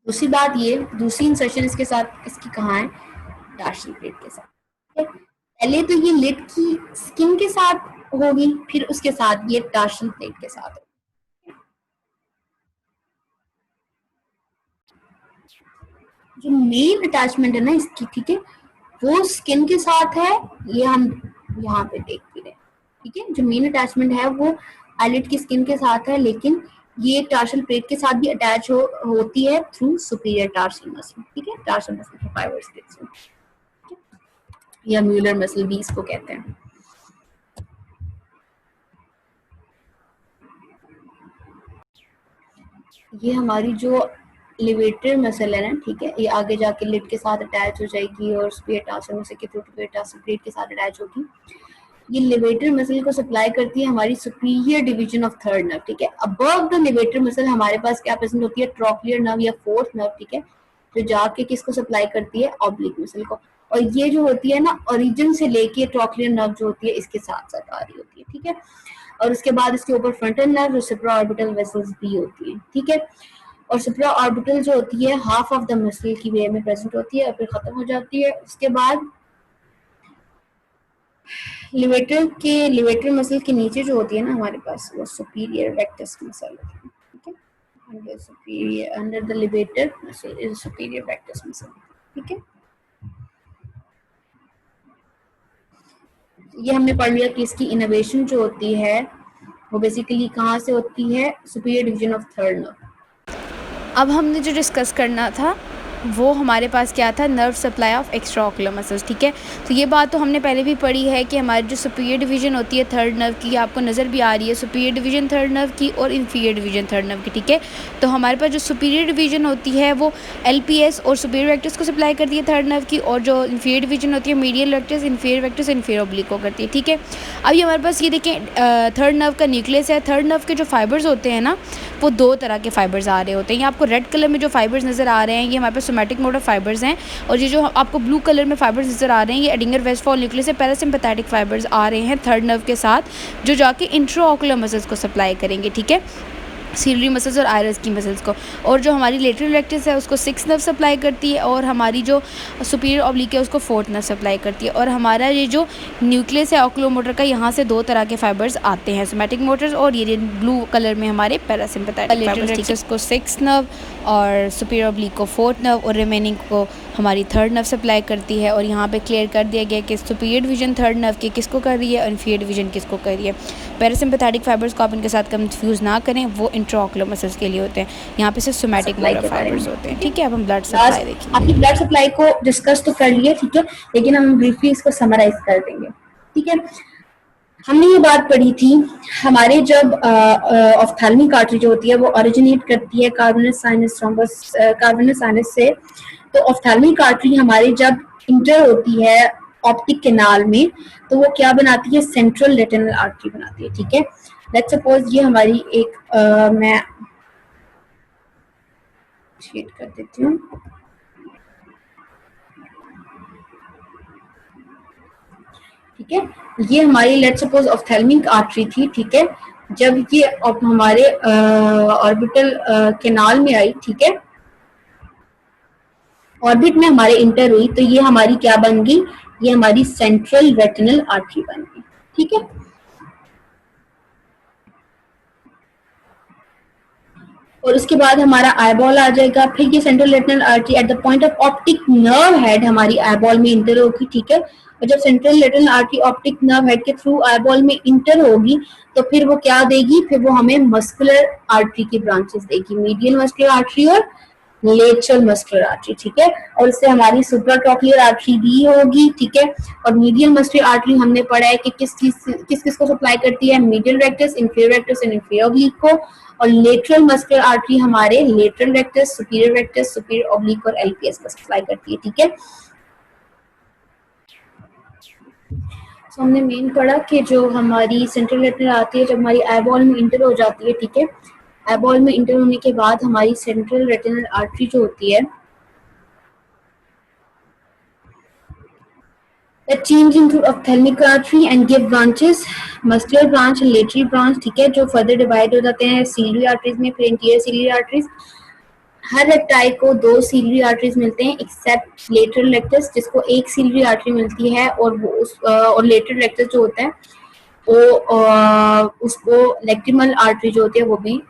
दूसरी बात, ये दूसरी इंसर्शन इसके साथ इसकी कहाँ है? टार्सल प्लेट के साथ. पहले तो ये लिड की स्किन के साथ होगी, फिर उसके साथ ये टार्सल प्लेट के साथ होगी. जो मेन अटैचमेंट है ना इसकी, ठीक है, वो स्किन के साथ है. ये हम यहाँ पे देख भी रहे हैं. ठीक है, जो मेन अटैचमेंट है वो आईलिड की स्किन के साथ है, लेकिन ये टार्सल प्लेट के साथ भी अटैच होती है थ्रू सुपीरियर टार्सल मसल. ठीक है, टार्सल मसल के फाइबर्स के थ्रू, या म्यूलर मसल भी इसको कहते हैं. ये हमारी जो लिवेटर मसल है ना, ठीक है, ये आगे जाके लिड के साथ अटैच हो जाएगी और सुपीरियर टार्सल मसल के थ्रू टार्सल प्लेट के साथ अटैच होगी. ये लिवेटर मसल को सप्लाई करती है हमारी superior division of third nerve. ठीक है, अबव द लिवेटर मसल हमारे पास क्या प्रेजेंट होती है? ट्रोक्लियर नर्व या फोर्थ नर्व. ठीक है, जो जाके किसको सप्लाई करती है? ऑब्लिक मसल को. और ये जो होती है ना, ओरिजिन से लेके ट्रोक्लियर नर्व जो होती है इसके साथ साथ आ रही होती है. ठीक है, और उसके बाद इसके ऊपर फ्रंटल नर्व, सुप्रा ऑर्बिटल वेसल्स भी होती है. ठीक है, और सुप्रा ऑर्बिटल जो होती है हाफ ऑफ द मसल की वे में प्रेजेंट होती है और फिर खत्म हो जाती है. उसके बाद लिवेटर मसल के नीचे जो होती है ना हमारे पास, वो सुपीरियर रेक्टस मसल होती है. ठीक है, under the levator muscle is superior rectus muscle. ठीक है, ये हमने पढ़ लिया कि इसकी इनोवेशन जो होती है वो बेसिकली कहाँ से होती है? Superior division of third nerve. अब हमने जो डिस्कस करना था वो हमारे पास क्या था, nerve supply of extra ocular muscles. ठीक है, तो ये बात तो हमने पहले भी पढ़ी है कि हमारी जो सुपीरियर डिवीजन होती है थर्ड नर्व की, आपको नज़र भी आ रही है सुपीरियर डिवीजन थर्ड नर्व की और इन्फीरियर डिवीजन थर्ड नर्व की। ठीक है, तो हमारे पास जो सुपीरियर डिवीजन होती है वो LPS और सुपीरियर वेक्टर्स को सप्लाई करती है थर्ड नर्व की, और जो इन्फीरियर डिवीजन होती है मीडियल वेक्टर्स, इन्फीरियर ऑब्लिक को करती है। ठीक है, अभी हमारे पास ये देखें थर्ड नर्व का न्यूक्लियस है। थर्ड नर्व के जो फाइबर्स होते हैं ना, वो दो तरह के फाइबर्स आ रहे होते हैं। ये आपको रेड कलर में जो फाइबर्स नज़र आ रहे हैं ये हमारे पास सोमैटिक मोटर फाइबर्स हैं, और ये जो आपको ब्लू कलर में फाइबर्स नज़र आ रहे हैं ये एडिंगर वेस्टफॉल न्यूक्लियस से पैरासिम्पैथेटिक फाइबर्स आ रहे हैं थर्ड नर्व के साथ, जो जाके इंट्राऑकुलर मसल्स को सप्लाई करेंगे। ठीक है, सीलरी मसल्स और आयरस की मसल्स को। और जो हमारी लेटरल रेक्टस है उसको 6 नर्व सप्लाई करती है, और हमारी जो सुपीरियर ऑब्लिक है उसको 4th नर्व सप्लाई करती है। और हमारा ये जो न्यूक्लियस है ऑक्यूलोमोटर का, यहाँ से दो तरह के फाइबर्स आते हैं, सोमैटिक मोटर्स और ये ब्लू कलर में हमारे पैरासिम्पैथेटिक फाइबर्स। रेक्टस को 6 नर्व और सुपीरियर ऑब्लिक को 4th नर्व और रिमेनिंग को हमारी थर्ड नर्व सप्लाई करती है। और यहाँ पे क्लियर कर दिया गया कि सुपीरियर डिवीजन थर्ड नर्व की किसको कर रही है और इन्फीरियर डिवीजन किसको कर रही है। पैरासिम्पैथेटिक फाइबर्स को आप इनके साथ कंफ्यूज ना करें, वो इंट्राऑकुलर मसल्स के लिए होते हैं। यहाँ पे सिर्फ सोमैटिक मोटर फाइबर्स होते हैं। ठीक है, अब हम ब्लड सप्लाई देखेंगे। आपने ब्लड सप्लाई को डिस्कस तो कर लिया, ठीक है, लेकिन हम ब्रीफली इसको समराइज कर देंगे। ठीक है, हमने ये बात पढ़ी थी, हमारे जब ऑफ्थैल्मिक आर्टरी जो होती है वो ओरिजिनेट करती है कार्बोनस साइनस थ्रोम्बस कार्बोनस साइनस से। तो ऑफ्थैल्मिक आर्टरी हमारी जब इंटर होती है ऑप्टिक कैनाल में, तो वो क्या बनाती है, सेंट्रल रेटिनल आर्टरी बनाती है। ठीक है, लेट्स सपोज ये हमारी एक मैं शेड कर देती हूँ। ठीक है, ये हमारी लेट्स सपोज ऑफ्थैल्मिक आर्टरी थी। ठीक है, जब ये हमारे ऑर्बिटल कैनाल में आई, ठीक है, ऑर्बिट में हमारे इंटर हुई, तो ये हमारी क्या बन गई, ये हमारी सेंट्रल रेटिनल आर्टरी बन गई। ठीक है, और उसके बाद हमारा आईबॉल आ जाएगा। फिर ये central retinal artery at the point of optic nerve head हमारी आईबॉल में इंटर होगी। ठीक है, और जब central retinal artery optic nerve head के थ्रू आईबॉल में इंटर होगी, तो फिर वो क्या देगी, फिर वो हमें मस्कुलर आर्टरी की ब्रांचेस देगी, मीडियल मस्कुलर आर्टरी और लेटरल मस्कुलर आर्टरी। ठीक है, और इससे हमारी सुप्राट्रॉक्लियर आर्टरी भी होगी। ठीक है, और मीडियल मस्कुलर आर्टरी हमने पढ़ा है कि किस किस को सप्लाई करती है, medial rectus, inferior rectus and inferior oblique को। और लेटरल मस्कुलर आर्टरी हमारे लेटरल रेक्टस, सुपीरियर ऑब्लिक और LPS को सप्लाई करती है। ठीक है, तो हमने मेन पढ़ा कि जो हमारी सेंट्रल रेटिनल आती है जब हमारी आईबॉल में इंटर हो जाती है। ठीक है, आईबॉल में इंटर होने के बाद हमारी सेंट्रल रेटिनल आर्टरी जो होती है that change into ophthalmic artery and give branches, muscular branch and lateral branch। ठीक है, जो फर्दर डिवाइड हो जाते हैं सीलरी आर्टरीज में, फिर इंटीरियर सीलरी आर्टरीज। हर रेक्टाइल को 2 सीलरी आर्टरीज मिलते हैं एक्सेप्ट लेटरल रेक्टस, जिसको एक सीलरी आर्टरी मिलती है, और वो और लेटरल रेक्टस जो होता है वो उसको लेक्टिमल आर्टरी जो होती है वो भी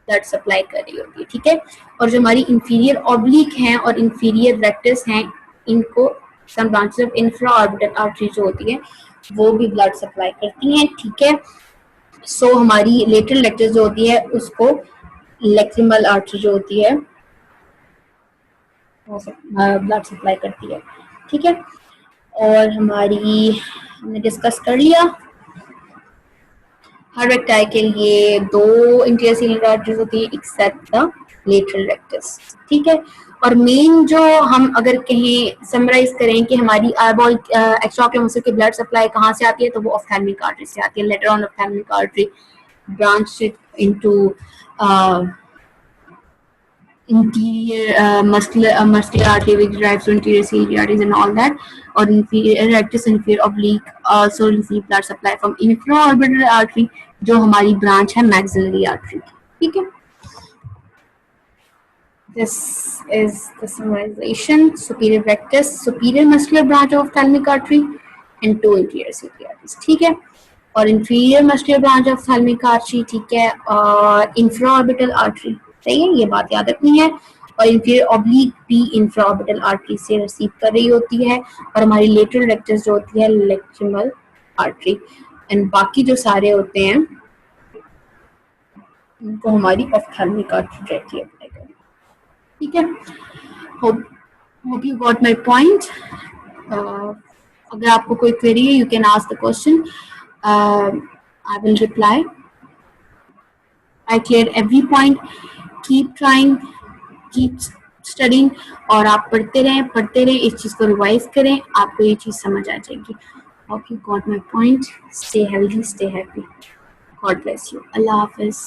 ब्लड सप्लाई कर रही होती है। ठीक है, और जो हमारी इंफीरियर ऑब्लिक हैं और इंफीरियर रेक्टस हैं, इनको some branches of infraorbital artery जो होती है वो भी ब्लड सप्लाई करती हैं। ठीक है, सो हमारी लेटरल रेक्टस जो होती है उसको लेक्टिमल आर्टरी जो होती है ब्लड सप्लाई करती है। ठीक है, और हमारी हमने डिस्कस कर लिया हर रेक्टाइल के लिए 2 इंटीरियर सीलरी आर्टरीज होती है एक्सेप्ट द लेटरल रेक्टस। ठीक है, और मेन जो हम अगर कहीं समराइज करें कि हमारी आईबॉल एक्स्ट्राऑक्यूलर मसल की ब्लड सप्लाई कहाँ से आती है, तो वो ऑफ्थैल्मिक आर्टरी से आती है। Later on ophthalmic artery branch into interior muscular artery which drives to interior ciliary arteries and all that, or inferior rectus inferior oblique also receive blood supply from infraorbital artery जो हमारी branch है maxillary artery। ठीक है, this is the summarization, superior rectus, superior muscular branch of ophthalmic artery and 2 inferior ciliary arteries। ठीक है, और inferior muscular branch of ophthalmic artery, ठीक है, और infraorbital artery, सही है, ये बात याद रखनी है। और इंफीरियर ऑब्लिक भी इंफ्राऑर्बिटल आर्टरी से रिसीव कर रही होती है, और हमारी लेटरल रेक्टस जो होती है लेक्टिमल आर्टरी, एंड बाकी जो सारे होते हैं उनको हमारी ऑफ्थैल्मिक आर्टरी रहती है। ठीक है, hope you got my point. अगर आपको कोई क्वेरी है you can ask the question, I will reply. I clear every point, keep trying, keep studying, और आप पढ़ते रहें, इस चीज को रिवाइज करें, आपको ये चीज समझ आ जाएगी। Hope you got my point. Stay healthy, stay happy, God bless you, Allah Hafiz.